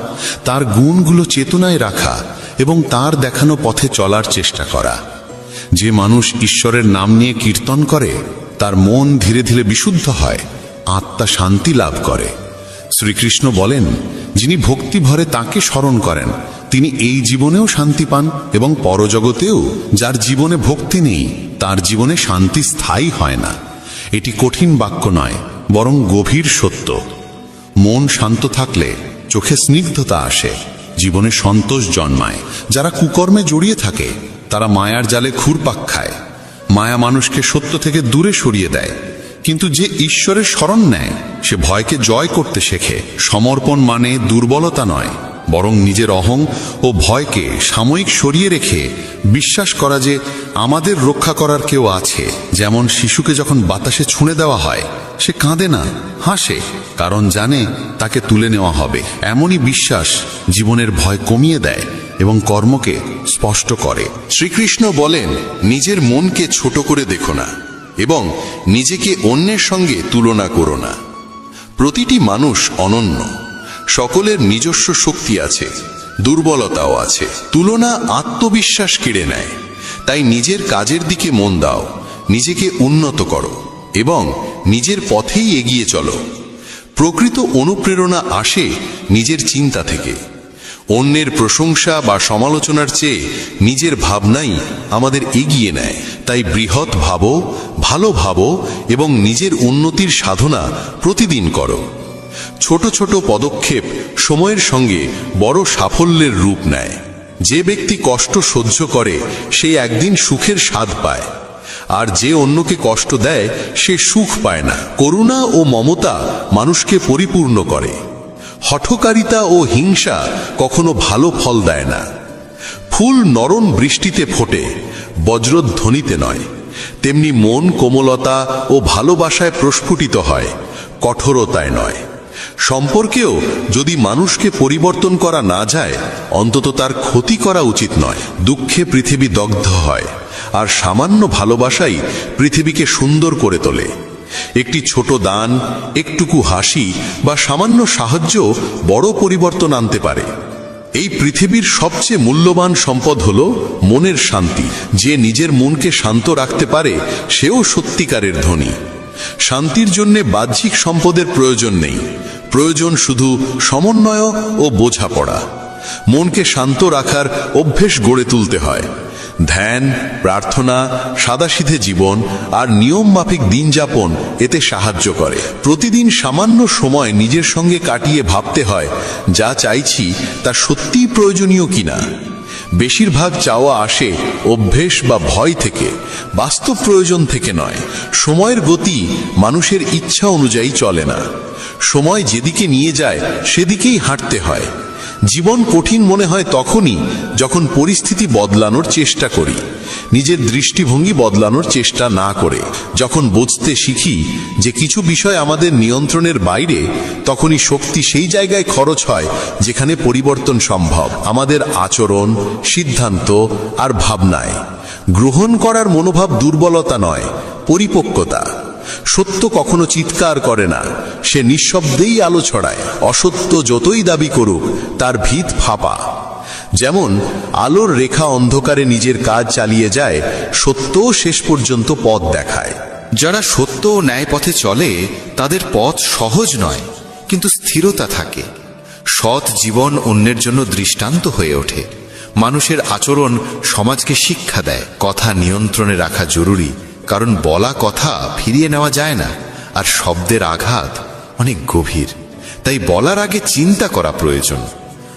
Speaker 8: তার গুণগুলো চেতনায় রাখা এবং তার দেখানো পথে চলার চেষ্টা করা। যে মানুষ ঈশ্বরের নাম নিয়ে কীর্তন করে, তার মন ধীরে ধীরে বিশুদ্ধ হয়, আত্মা শান্তি লাভ করে। শ্রীকৃষ্ণ বলেন, যিনি ভক্তি ভরে তাকে স্মরণ করেন, তিনি এই জীবনেও শান্তি পান এবং পরজগতেও। যার জীবনে ভক্তি নেই, তার জীবনে শান্তি স্থায়ী হয় না। এটি কঠিন বাক্য নয়, বরং গভীর সত্য। মন শান্ত থাকলে চোখে স্নিগ্ধতা আসে, জীবনে সন্তোষ জন্মায়। যারা কুকর্মে জড়িয়ে থাকে তারা মায়ার জালে ঘুরপাক খায়। মায়া মানুষকে সত্য থেকে দূরে সরিয়ে দেয়, কিন্তু যে ঈশ্বরের শরণ নেয় সে ভয়কে জয় করতে শেখে। সমর্পণ মানে দুর্বলতা নয়, বরং নিজের অহং ও ভয়কে সাময়িক সরিয়ে রেখে বিশ্বাস করা যে আমাদের রক্ষা করার কেউ আছে। যেমন শিশুকে যখন বাতাসে ছুঁড়ে দেওয়া হয়, সে কাঁদে না, হাসে, কারণ জানে তাকে তুলে নেওয়া হবে। এমনই বিশ্বাস জীবনের ভয় কমিয়ে দেয় এবং কর্মকে স্পষ্ট করে।
Speaker 2: শ্রীকৃষ্ণ বলেন, নিজের মনকে ছোট করে দেখো না এবং নিজেকে অন্যের সঙ্গে তুলনা করো না। প্রতিটি মানুষ অনন্য, সকলের নিজস্ব শক্তি আছে, দুর্বলতাও আছে। তুলনা আত্মবিশ্বাস কেড়ে নেয়। তাই নিজের কাজের দিকে মন দাও, নিজেকে উন্নত করো এবং নিজের পথেই এগিয়ে চলো। প্রকৃত অনুপ্রেরণা আসে নিজের চিন্তা থেকে। অন্যের প্রশংসা বা সমালোচনার চেয়ে নিজের ভাবনাই আমাদের এগিয়ে নেয়। তাই বৃহৎ ভাবো, ভালো ভাবো এবং নিজের উন্নতির সাধনা প্রতিদিন করো। ছোট ছোট পদক্ষেপ সময়ের সঙ্গে বড় সাফল্যের রূপ নেয়। যে ব্যক্তি কষ্ট সহ্য করে সে একদিন সুখের স্বাদ পায়, আর যে অন্যকে কষ্ট দেয় সে সুখ পায় না। করুণা ও মমতা মানুষকে পরিপূর্ণ করে। হঠকারিতা ও হিংসা কখনো ভালো ফল দেয় না। ফুল নরম বৃষ্টিতে ফোটে, বজ্রধ্বনিতে নয়। তেমনি মন কোমলতা ও ভালোবাসায় প্রস্ফুটিত হয়, কঠোরতায় নয়। সম্পর্কেও যদি মানুষকে পরিবর্তন করা না যায়, অন্তত তার ক্ষতি করা উচিত নয়। দুঃখে পৃথিবী দগ্ধ হয়, আর সামান্য ভালোবাসাই পৃথিবীকে সুন্দর করে তোলে। একটি ছোট দান, একটুকু হাসি বা সামান্য সাহায্য বড় পরিবর্তন আনতে পারে। এই পৃথিবীর সবচেয়ে মূল্যবান সম্পদ হলো মনের শান্তি। যে নিজের মনকে শান্ত রাখতে পারে সেও সত্যিকারের ধনী। শান্তির জন্য বাহ্যিক সম্পদের প্রয়োজন নেই, প্রয়োজন শুধু সমন্বয় ও বোঝাপড়া। মনকে শান্ত রাখার অভ্যেস গড়ে তুলতে হয়। ধ্যান, প্রার্থনা, সাদাসিধে জীবন আর নিয়ম মাফিক দিন যাপন এতে সাহায্য করে। প্রতিদিন সামান্য সময় নিজের সঙ্গে কাটিয়ে ভাবতে হয়, যা চাইছি তা সত্যিই প্রয়োজনীয় কিনা। বেশিরভাগ চাওয়া আসে অভ্যেস বা ভয় থেকে, বাস্তব প্রয়োজন থেকে নয়। সময়ের গতি মানুষের ইচ্ছা অনুযায়ী চলে না। সময় যেদিকে নিয়ে যায় সেদিকেই হাঁটতে হয়।
Speaker 6: জীবন কঠিন মনে হয় তখনই যখন পরিস্থিতি বদলানোর চেষ্টা করি, নিজের দৃষ্টিভঙ্গি বদলানোর চেষ্টা না করে। যখন বুঝতে শিখি যে কিছু বিষয় আমাদের নিয়ন্ত্রণের বাইরে, তখনই শক্তি সেই জায়গায় খরচ হয় যেখানে পরিবর্তন সম্ভব। আমাদের আচরণ, সিদ্ধান্ত আর ভাবনায় গ্রহণ করার মনোভাব দুর্বলতা নয়, পরিপক্কতা। সত্য কখনো চিৎকার করে না, সে নিঃশব্দেই আলো ছড়ায়। অসত্য যতই দাবি করুক, তার ভিত ফাঁপা। যেমন আলোর রেখা অন্ধকারে নিজের কাজ চালিয়ে যায়, সত্যও শেষ পর্যন্ত পথ দেখায়।
Speaker 3: যারা সত্য ও ন্যায় পথে চলে তাদের পথ সহজ নয়, কিন্তু স্থিরতা থাকে। সৎ জীবন অন্যের জন্য দৃষ্টান্ত হয়ে ওঠে। মানুষের আচরণ সমাজকে শিক্ষা দেয়। কথা নিয়ন্ত্রণে রাখা জরুরি, কারণ বলা কথা ফিরিয়ে নেওয়া যায় না, আর শব্দের আঘাত অনেক গভীর। তাই বলার আগে চিন্তা করা প্রয়োজন।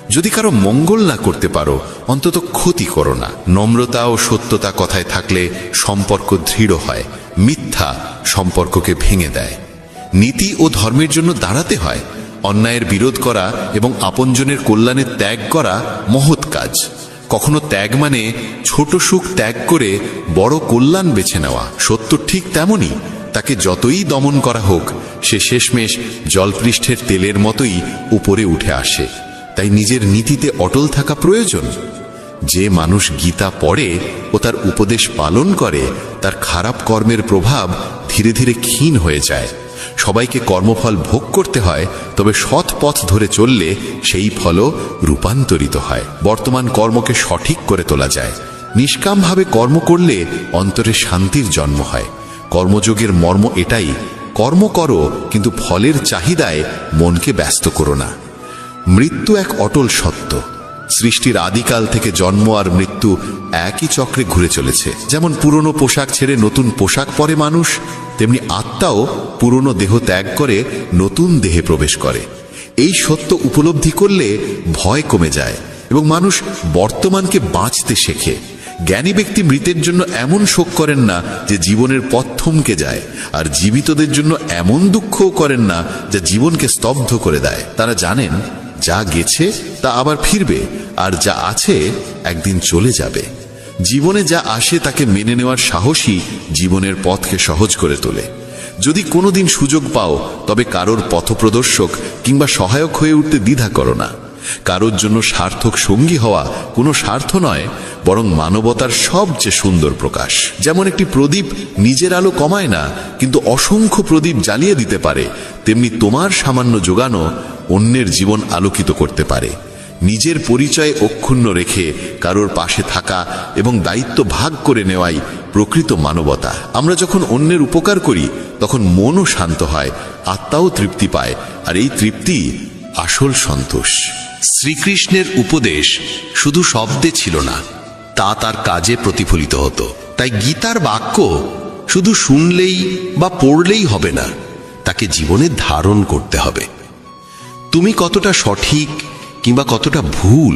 Speaker 3: যদি কারো মঙ্গল না করতে পারো, অন্তত ক্ষতি করো না। নম্রতা ও সত্যতা কথায় থাকলে সম্পর্ক দৃঢ় হয়, মিথ্যা সম্পর্ককে ভেঙে দেয়। নীতি ও ধর্মের জন্য দাঁড়াতে হয়। অন্যায়ের বিরোধ করা এবং আপনজনের কল্যাণে ত্যাগ করা মহৎ কাজ। কখনো ত্যাগ মানে ছোট সুখ ত্যাগ করে বড় কল্যাণ বেছে নেওয়া। সত্য ঠিক তেমনই, তাকে যতই দমন করা হোক, সে শেষমেশ জলপৃষ্ঠের তেলের মতোই উপরে উঠে আসে। তাই নিজের নীতিতে অটল থাকা প্রয়োজন। যে মানুষ গীতা পড়ে ও তার উপদেশ পালন করে, তার খারাপ কর্মের প্রভাব ধীরে ধীরে ক্ষীণ হয়ে যায়। সবাইকে কর্মফল ভোগ করতে হয়, তবে সৎ পথ ধরে চললে সেই ফলও রূপান্তরিত হয়। বর্তমান কর্মকে সঠিক করে তোলা যায়। নিষ্কামভাবে কর্ম করলে অন্তরে শান্তির জন্ম হয়। কর্মযোগের মর্ম এটাই, কর্ম করো কিন্তু ফলের চাহিদায় মনকে ব্যস্ত করো না। মৃত্যু এক অটল সত্য। সৃষ্টির আদিকাল থেকে জন্ম আর মৃত্যু একই চক্রে ঘুরে চলেছে। যেমন পুরনো পোশাক ছেড়ে নতুন পোশাক পরে মানুষ, তেমনি আত্মাও পুরনো দেহ ত্যাগ করে নতুন দেহে প্রবেশ করে। এই সত্য উপলব্ধি করলে ভয় কমে যায় এবং মানুষ বর্তমানকে বাঁচতে শেখে। জ্ঞানী ব্যক্তি মৃতের জন্য এমন শোক করেন না যে জীবনের পথ থমকে যায়, আর জীবিতদের জন্য এমন দুঃখও করেন না যা জীবনকে স্তব্ধ করে দেয়। তারা জানেন যা গেছে তা আবার ফিরবে, আর যা আছে একদিন চলে যাবে। জীবনে যা আসে তাকে মেনে নেওয়ার সাহসী জীবনের পথকে সহজ করে তোলে। যদি কোনোদিন সুযোগ পাও, তবে কারোর পথপ্রদর্শক কিংবা সহায়ক হয়ে উঠতে দ্বিধা করো না। কারোর জন্য সার্থক সঙ্গী হওয়া কোনো স্বার্থ নয়, বরং মানবতার সবচেয়ে সুন্দর প্রকাশ। যেমন একটি প্রদীপ নিজের আলো কমায় না, কিন্তু অসংখ্য প্রদীপ জ্বালিয়ে দিতে পারে, তেমনি তোমার সামান্য যোগানো অন্যের জীবন আলোকিত করতে পারে। নিজের পরিচয় অক্ষুণ্ণ রেখে কারোর পাশে থাকা এবং দায়িত্ব ভাগ করে নেওয়াই প্রকৃত মানবতা। আমরা যখন অন্যের উপকার করি, তখন মনও শান্ত হয়, আত্মাও তৃপ্তি পায়, আর এই তৃপ্তি আসল সন্তোষ।
Speaker 4: শ্রীকৃষ্ণের উপদেশ শুধু শব্দে ছিল না, তা তার কাজে প্রতিফলিত হতো। তাই গীতার বাক্য শুধু শুনলেই বা পড়লেই হবে না, তাকে জীবনে ধারণ করতে হবে। তুমি কতটা সঠিক কিংবা কতটা ভুল,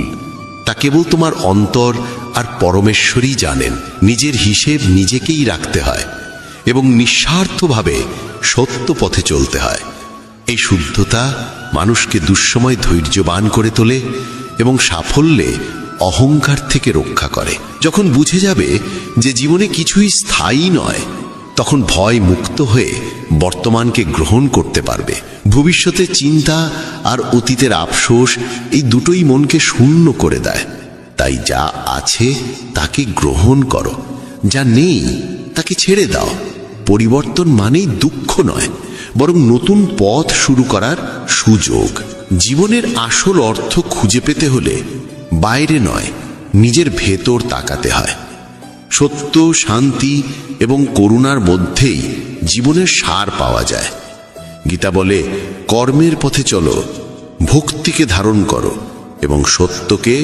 Speaker 4: তা কেবল তোমার অন্তর আর পরমেশ্বরই জানেন। নিজের হিসেব নিজেকেই রাখতে হয় এবং নিঃস্বার্থভাবে সত্য পথে চলতে হয়। এই শুদ্ধতা মানুষকে দুঃসময় ধৈর্যবান করে তোলে এবং সাফল্যে অহংকার থেকে রক্ষা করে। যখন বুঝে যাবে যে জীবনে কিছুই স্থায়ী নয়, তখন ভয় মুক্ত হয়ে বর্তমানকে গ্রহণ করতে পারবে। ভবিষ্যতের চিন্তা আর অতীতের আফসোস, এই দুটোই মনকে শূন্য করে দেয়। তাই যা আছে তাকে গ্রহণ করো, যা নেই তাকে ছেড়ে দাও। পরিবর্তন মানেই দুঃখ নয়, বরং নতুন পথ শুরু করার সুযোগ। জীবনের আসল অর্থ খুঁজে পেতে হলে বাইরে নয়, নিজের ভেতর তাকাতে হয়। সত্য, শান্তি এবং করুণার মধ্যেই জীবনের সার পাওয়া যায়। গীতা বলে, কর্মের পথে চলো, ভক্তিকে ধারণ করো এবং সত্যকে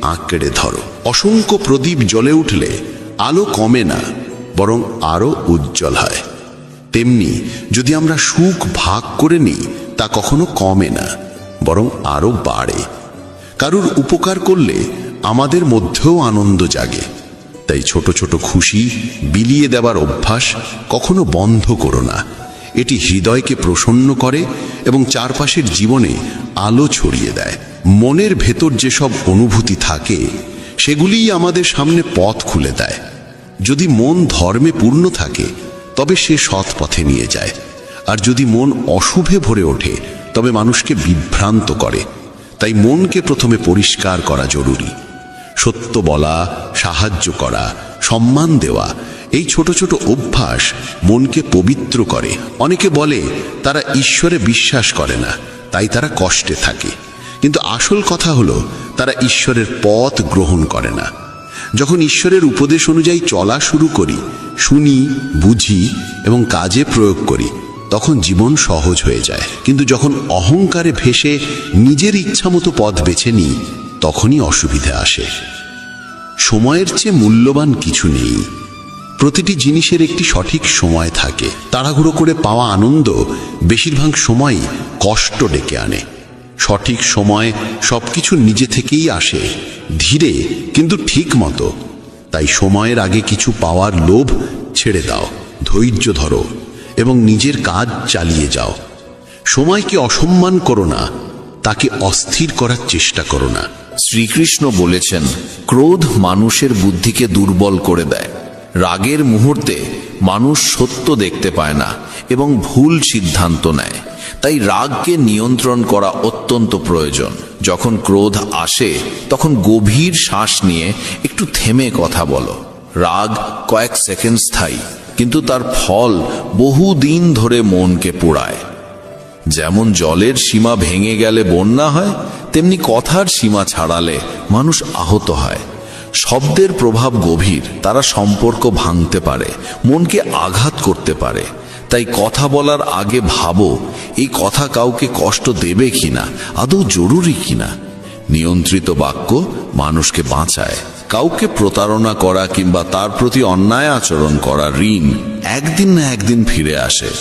Speaker 4: আঁকড়ে ধরো। অসংখ্য প্রদীপ জ্বলে উঠলে আলো কমে না, বরং আরো উজ্জ্বল হয়। তেমনি যদি আমরা সুখ ভাগ করে নিই, তা কখনো কমে না, বরং আরো বাড়ে। কারুর উপকার করলে আমাদের মধ্যেও আনন্দ জাগে। তাই ছোট ছোট খুশি বিলিয়ে দেওয়ার অভ্যাস কখনো বন্ধ করো না। এটি হৃদয়কে প্রসন্ন করে এবং চারপাশের জীবনে আলো ছড়িয়ে দেয়।
Speaker 7: মনের ভেতর যেসব অনুভূতি থাকে সেগুলিই আমাদের সামনে পথ খুলে দেয়। যদি মন ধর্মে পূর্ণ থাকে তবে সে সৎ পথে নিয়ে যায়, আর যদি মন অশুভে ভরে ওঠে তবে মানুষকে বিভ্রান্ত করে। তাই মনকে প্রথমে পরিষ্কার করা জরুরি। সত্য বলা, সাহায্য করা, সম্মান দেওয়া, এই ছোট ছোট অভ্যাস মনকে পবিত্র করে। অনেকে বলে তারা ঈশ্বরে বিশ্বাস করে না, তাই তারা কষ্টে থাকে। কিন্তু আসল কথা হলো তারা ঈশ্বরের পথ গ্রহণ করে না। যখন ঈশ্বরের উপদেশ অনুযায়ী চলা শুরু করি, শুনি, বুঝি এবং কাজে প্রয়োগ করি, তখন জীবন সহজ হয়ে যায়। কিন্তু যখন অহংকারে ভেসে নিজের ইচ্ছামতো পথ বেছে নিই, তখনই অসুবিধা আসে। সময়ের চেয়ে মূল্যবান কিছু নেই। প্রতিটি জিনিসের একটি সঠিক সময় থাকে। তাড়াহুড়ো করে পাওয়া আনন্দ বেশিরভাগ সময়ই কষ্ট ডেকে আনে। সঠিক সময় সবকিছু নিজে থেকেই আসে, ধীরে কিন্তু ঠিক মতো। তাই সময়ের আগে কিছু পাওয়ার লোভ ছেড়ে দাও, ধৈর্য ধরো এবং নিজের কাজ চালিয়ে যাও। সময়কে অসম্মান করো না, তাকে অস্থির করার চেষ্টা করো না।
Speaker 3: শ্রীকৃষ্ণ বলেছেন, ক্রোধ মানুষের বুদ্ধিকে দুর্বল করে দেয়। রাগের মুহূর্তে মানুষ সত্য দেখতে পায় না এবং ভুল সিদ্ধান্ত নেয়। তাই রাগকে নিয়ন্ত্রণ করা অত্যন্ত প্রয়োজন। যখন ক্রোধ আসে তখন গভীর শ্বাস নিয়ে একটু থেমে কথা বলো। রাগ কয়েক সেকেন্ড স্থায়ী, কিন্তু তার ফল বহুদিন ধরে মনকে পোড়ায়। যেমন জলের সীমা ভেঙে গেলে বন্যা হয়, তেমনি কথার সীমা ছাড়ালে মানুষ আহত হয়। শব্দের প্রভাব গভীর, তারা সম্পর্ক ভাঙতে পারে, মনকে আঘাত করতে পারে। তাই কথা বলার আগে ভাবো, এই কথা কাউকে কষ্ট দেবে কিনা, আদৌ জরুরি কিনা। নিয়ন্ত্রিত বাক্য মানুষকে বাঁচায়। কাউকে প্রতারণা করা কিংবা তার প্রতি অন্যায় আচরণ করা ঋণ একদিন না একদিন ফিরে আসে।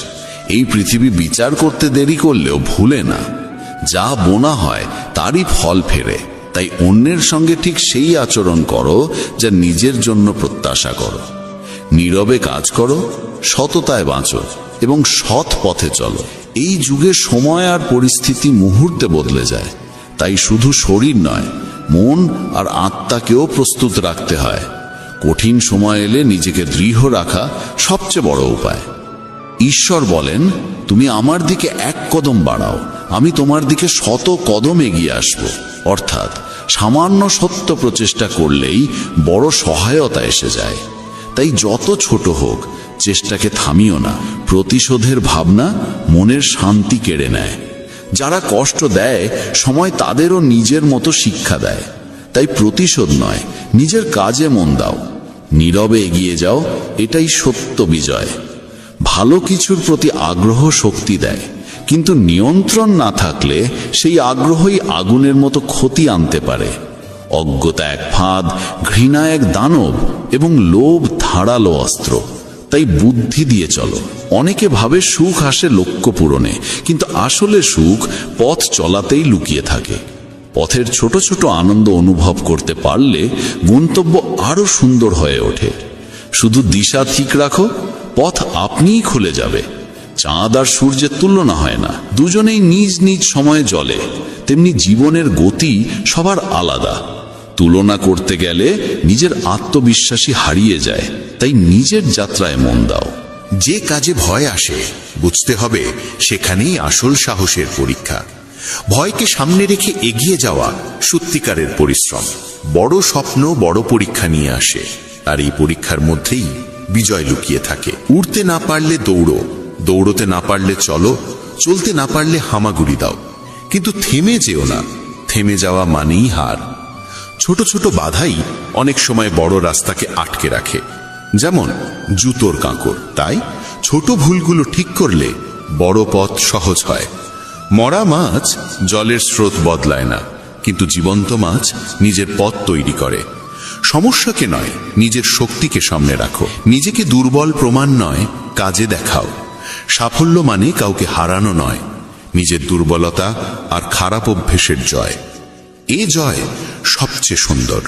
Speaker 3: এই পৃথিবী বিচার করতে দেরি করলেও ভুলে না, যা বোনা হয় তারই ফল ফেরে। তাই অন্যের সঙ্গে ঠিক সেই আচরণ করো যা নিজের জন্য প্রত্যাশা করো। নীরবে কাজ করো, সততায় বাঁচো এবং সৎ পথে চলো। এই যুগে সময় আর পরিস্থিতি মুহূর্তে বদলে যায়। তাই শুধু শরীর নয়, মন আর আত্মাকেও প্রস্তুত রাখতে হয়। কঠিন সময় এলে নিজেকে দৃঢ় রাখা সবচেয়ে বড় উপায়। ঈশ্বর বলেন, তুমি আমার দিকে এক কদম বাড়াও, আমি তোমার দিকে 100 কদম এগিয়ে আসব। অর্থাৎ সামান্য সত্য প্রচেষ্টা করলেই বড় সহায়তা এসে যায়। তাই যত ছোট হোক, চেষ্টাকে থামিও না। প্রতিশোধের ভাবনা মনের শান্তি কেড়ে নেয়। যারা কষ্ট দেয়, সময় তাদেরও নিজের মতো শিক্ষা দেয়। তাই প্রতিশোধ নয়, নিজের কাজে মন দাও, নীরবে এগিয়ে যাও, এটাই সত্য বিজয়। ভালো কিছুর প্রতি আগ্রহ শক্তি দেয়, কিন্তু নিয়ন্ত্রণ না থাকলে সেই আগ্রহই আগুনের মতো ক্ষতি আনতে পারে। অজ্ঞতা এক ফাঁদ, ঘৃণা এক দানব এবং লোভ ধারালো অস্ত্র। তাই বুদ্ধি দিয়ে চলো। অনেকে ভাবে সুখ আসে লক্ষ্য পূরণে, কিন্তু আসলে সুখ পথ চলাতেই লুকিয়ে থাকে। পথের ছোট ছোট আনন্দ অনুভব করতে পারলে গন্তব্য আরো সুন্দর হয়ে ওঠে। শুধু দিশা ঠিক রাখো, পথ আপনিই খুলে যাবে। চাঁদ আর সূর্যের তুলনা হয় না, দুজনেই নিজ নিজ সময়ে জ্বলে। তেমনি জীবনের গতি সবার আলাদা। তুলনা করতে গেলে নিজের আত্মবিশ্বাসী হারিয়ে যায়। তাই নিজের যাত্রায় মন দাও।
Speaker 4: যে কাজে ভয় আসে, বুঝতে হবে সেখানেই আসল সাহসের পরীক্ষা। ভয়কে সামনে রেখে এগিয়ে যাওয়া সত্যিকারের পরিশ্রম। বড় স্বপ্ন বড় পরীক্ষা নিয়ে আসে, আর এই পরীক্ষার মধ্যেই বিজয় লুকিয়ে থাকে। উড়তে না পারলে দৌড়ো, দৌড়তে না পারলে চলো, চলতে না পারলে হামাগুড়ি দাও, কিন্তু থেমে যেও না। থেমে যাওয়া মানেই হার। ছোট ছোট বাধাই অনেক সময় বড় রাস্তাকে আটকে রাখে, যেমন জুতোর কাঁকর। তাই ছোট ভুলগুলো ঠিক করলে বড় পথ সহজ হয়। মরা মাছ জলের স্রোত বদলায় না, কিন্তু জীবন্ত মাছ নিজের পথ তৈরি করে। সমস্যাকে নয়, নিজের শক্তিকে সামনে রাখো। নিজেকে দুর্বল প্রমাণ নয়, কাজে দেখাও। সাফল্য মানে কাউকে হারানো নয়, নিজের দুর্বলতা আর খারাপ অভ্যেসের জয়। এ জয় সবচেয়ে সুন্দর।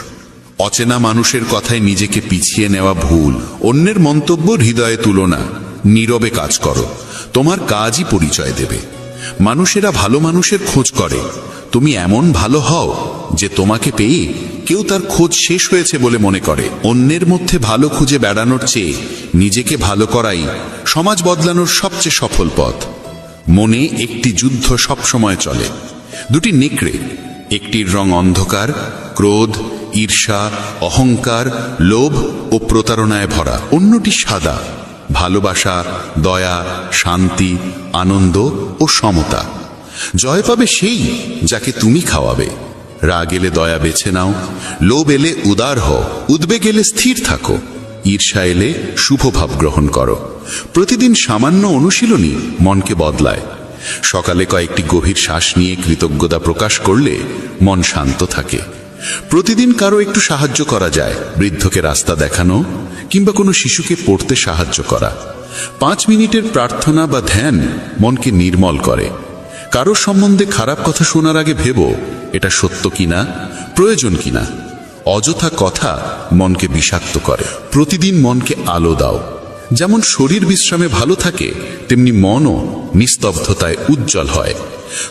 Speaker 4: অচেনা মানুষের কথায় নিজেকে পিছিয়ে নেওয়া ভুল। অন্যের মন্তব্য হৃদয়ে তুলো না, নীরবে কাজ করো। তোমার কাজই পরিচয় দেবে।
Speaker 5: মানুষেরা ভালো মানুষের খোঁজ করে, তুমি এমন ভালো হও যে তোমাকে পেয়ে কেউ তার খোঁজ শেষ হয়েছে বলে মনে করে। অন্যের মধ্যে ভালো খুঁজে বেড়ানোর চেয়ে নিজেকে ভালো করাই সমাজ বদলানোর সবচেয়ে সফল পথ। মনে একটি যুদ্ধ সবসময় চলে। দুটি নেকড়ে, একটির রং অন্ধকার, ক্রোধ, ঈর্ষা, অহংকার, লোভ ও প্রতারণায় ভরা। অন্যটি সাদা, ভালোবাসা, দয়া, শান্তি, আনন্দ ও সমতা। জয় পাবে সেই যাকে তুমি খাওয়াবে। রাগ এলে দয়া বেছে নাও, লোভ এলে উদার হও, উদ্বেগ এলে স্থির থাকো, ঈর্ষা এলে শুভভাব গ্রহণ করো। প্রতিদিন সামান্য অনুশীলনই মনকে বদলায়। সকালে কয়েকটি গভীর শ্বাস নিয়ে কৃতজ্ঞতা প্রকাশ করলে মন শান্ত থাকে। প্রতিদিন কারো একটু সাহায্য করা যায়, বৃদ্ধকে রাস্তা দেখানো কিংবা কোনো শিশুকে পড়তে সাহায্য করা। 5 মিনিটের প্রার্থনা বা ধ্যান মনকে নির্মল করে। কারো সম্বন্ধে খারাপ কথা শোনার আগে ভেবো এটা সত্য কিনা, প্রয়োজন কিনা। অযথা কথা মনকে বিষাক্ত করে। প্রতিদিন মনকে আলো দাও। যেমন শরীর বিশ্রামে ভালো থাকে, তেমনি মনও নিস্তব্ধতায় উজ্জ্বল হয়।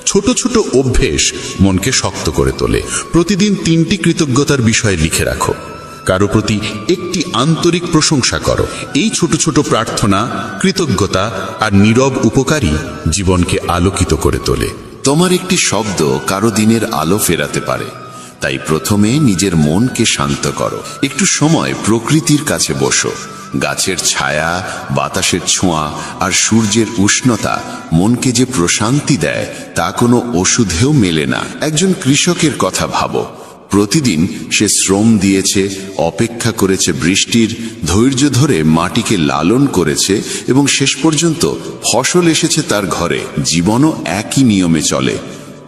Speaker 5: ছোট ছোট অভ্যেস মনকে শক্ত করে তোলে। প্রতিদিন 3টি কৃতজ্ঞতার বিষয় লিখে রাখো। কারো প্রতি একটি আন্তরিক প্রশংসা করো। এই ছোট ছোট প্রার্থনা, কৃতজ্ঞতা আর নীরব উপকারী জীবনকে আলোকিত করে তোলে।
Speaker 7: তোমার একটি শব্দ কারো দিনের আলো ফেরাতে পারে। তাই প্রথমে নিজের মনকে শান্ত করো। একটু সময় প্রকৃতির কাছে বসো। গাছের ছায়া, বাতাসের ছোঁয়া আর সূর্যের উষ্ণতা মনকে যে প্রশান্তি দেয় তা কোনো ওষুধেও মেলে না। একজন কৃষকের কথা ভাবো। প্রতিদিন সে শ্রম দিয়েছে, অপেক্ষা করেছে বৃষ্টির, ধৈর্য ধরে মাটিকে লালন করেছে এবং শেষ পর্যন্ত ফসল এসেছে তার ঘরে। জীবনও একই নিয়মে চলে।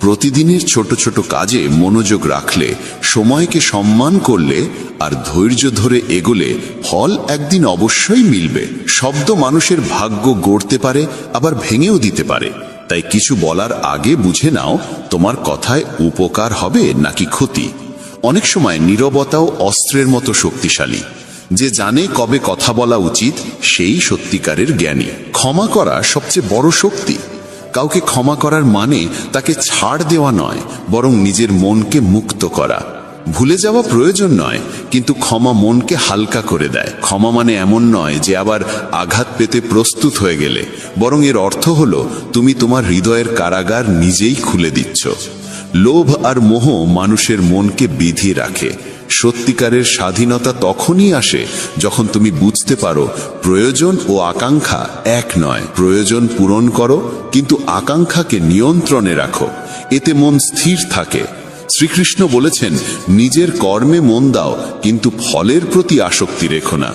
Speaker 7: প্রতিদিনের ছোট ছোট কাজে মনোযোগ রাখলে, সময়কে সম্মান করলে আর ধৈর্য ধরে এগোলে ফল একদিন অবশ্যই মিলবে। শব্দ মানুষের ভাগ্য গড়তে পারে, আবার ভেঙেও দিতে পারে। তাই কিছু বলার আগে বুঝে নাও তোমার কথায় উপকার হবে নাকি ক্ষতি। অনেক সময় নীরবতাও অস্ত্রের মতো শক্তিশালী। যে জানে কবে কথা বলা উচিত সেই সত্যিকারের জ্ঞানী। ক্ষমা করা সবচেয়ে বড় শক্তি। কাউকে ক্ষমা করার মানে তাকে ছাড় দেওয়া নয়, বরং নিজের মনকে মুক্ত করা। ভুলে যাওয়া প্রয়োজন নয়, কিন্তু ক্ষমা মনকে হালকা করে দেয়। ক্ষমা মানে এমন নয় যে আবার আঘাত পেতে প্রস্তুত হয়ে গেলে, বরং এর অর্থ হলো তুমি তোমার হৃদয়ের কারাগার নিজেই খুলে দিচ্ছ। লোভ আর মোহ মানুষের মনকে বিধিয়ে রাখে। সত্যিকারের স্বাধীনতা তখনই আসে যখন তুমি বুঝতে পারো প্রয়োজন ও আকাঙ্ক্ষা এক নয়। প্রয়োজন পূরণ করো, কিন্তু আকাঙ্ক্ষাকে নিয়ন্ত্রণে রাখো। এতে মন স্থির থাকে। শ্রীকৃষ্ণ বলেছেন, নিজের কর্মে মন দাও, কিন্তু ফলের প্রতি আসক্তি রেখো না।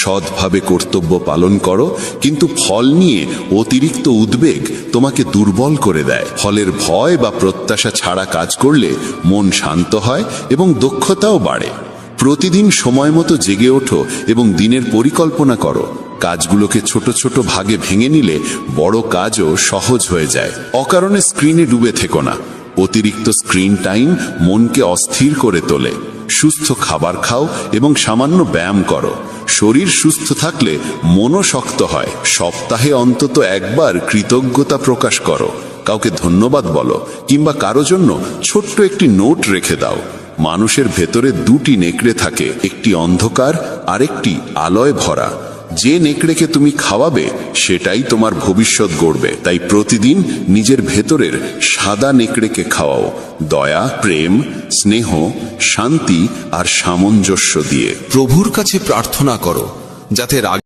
Speaker 7: সৎভাবে কর্তব্য পালন করো, কিন্তু ফল নিয়ে অতিরিক্ত উদ্বেগ তোমাকে দুর্বল করে দেয়। ফলের ভয় বা প্রত্যাশা ছাড়া কাজ করলে মন শান্ত হয় এবং দক্ষতাও বাড়ে। প্রতিদিন সময় মতো জেগে ওঠো এবং দিনের পরিকল্পনা করো। কাজগুলোকে ছোট ছোট ভাগে ভেঙে নিলে বড় কাজও সহজ হয়ে যায়। অকারণে স্ক্রিনে ডুবে থেকো না। অতিরিক্ত স্ক্রিন টাইম মনকে অস্থির করে তোলে। সুস্থ খাবার খাও এবং সামান্য ব্যায়াম করো। শরীর সুস্থ থাকলে মনও শক্ত হয়। সপ্তাহে অন্তত একবার কৃতজ্ঞতা প্রকাশ করো। কাউকে ধন্যবাদ বলো কিংবা কারো জন্য ছোট্ট একটি নোট রেখে দাও। মানুষের ভেতরে 2টি নেকড়ে থাকে, একটি অন্ধকার আর একটি আলোয় ভরা। যে নেকড়েকে তুমি খাওয়াবে সেটাই তোমার ভবিষ্যৎ গড়বে। তাই প্রতিদিন নিজের ভেতরের সাদা নেকড়েকে খাওয়াও, দয়া, প্রেম, স্নেহ, শান্তি আর সামঞ্জস্য দিয়ে।
Speaker 3: প্রভুর কাছে প্রার্থনা করো যাতে রাগ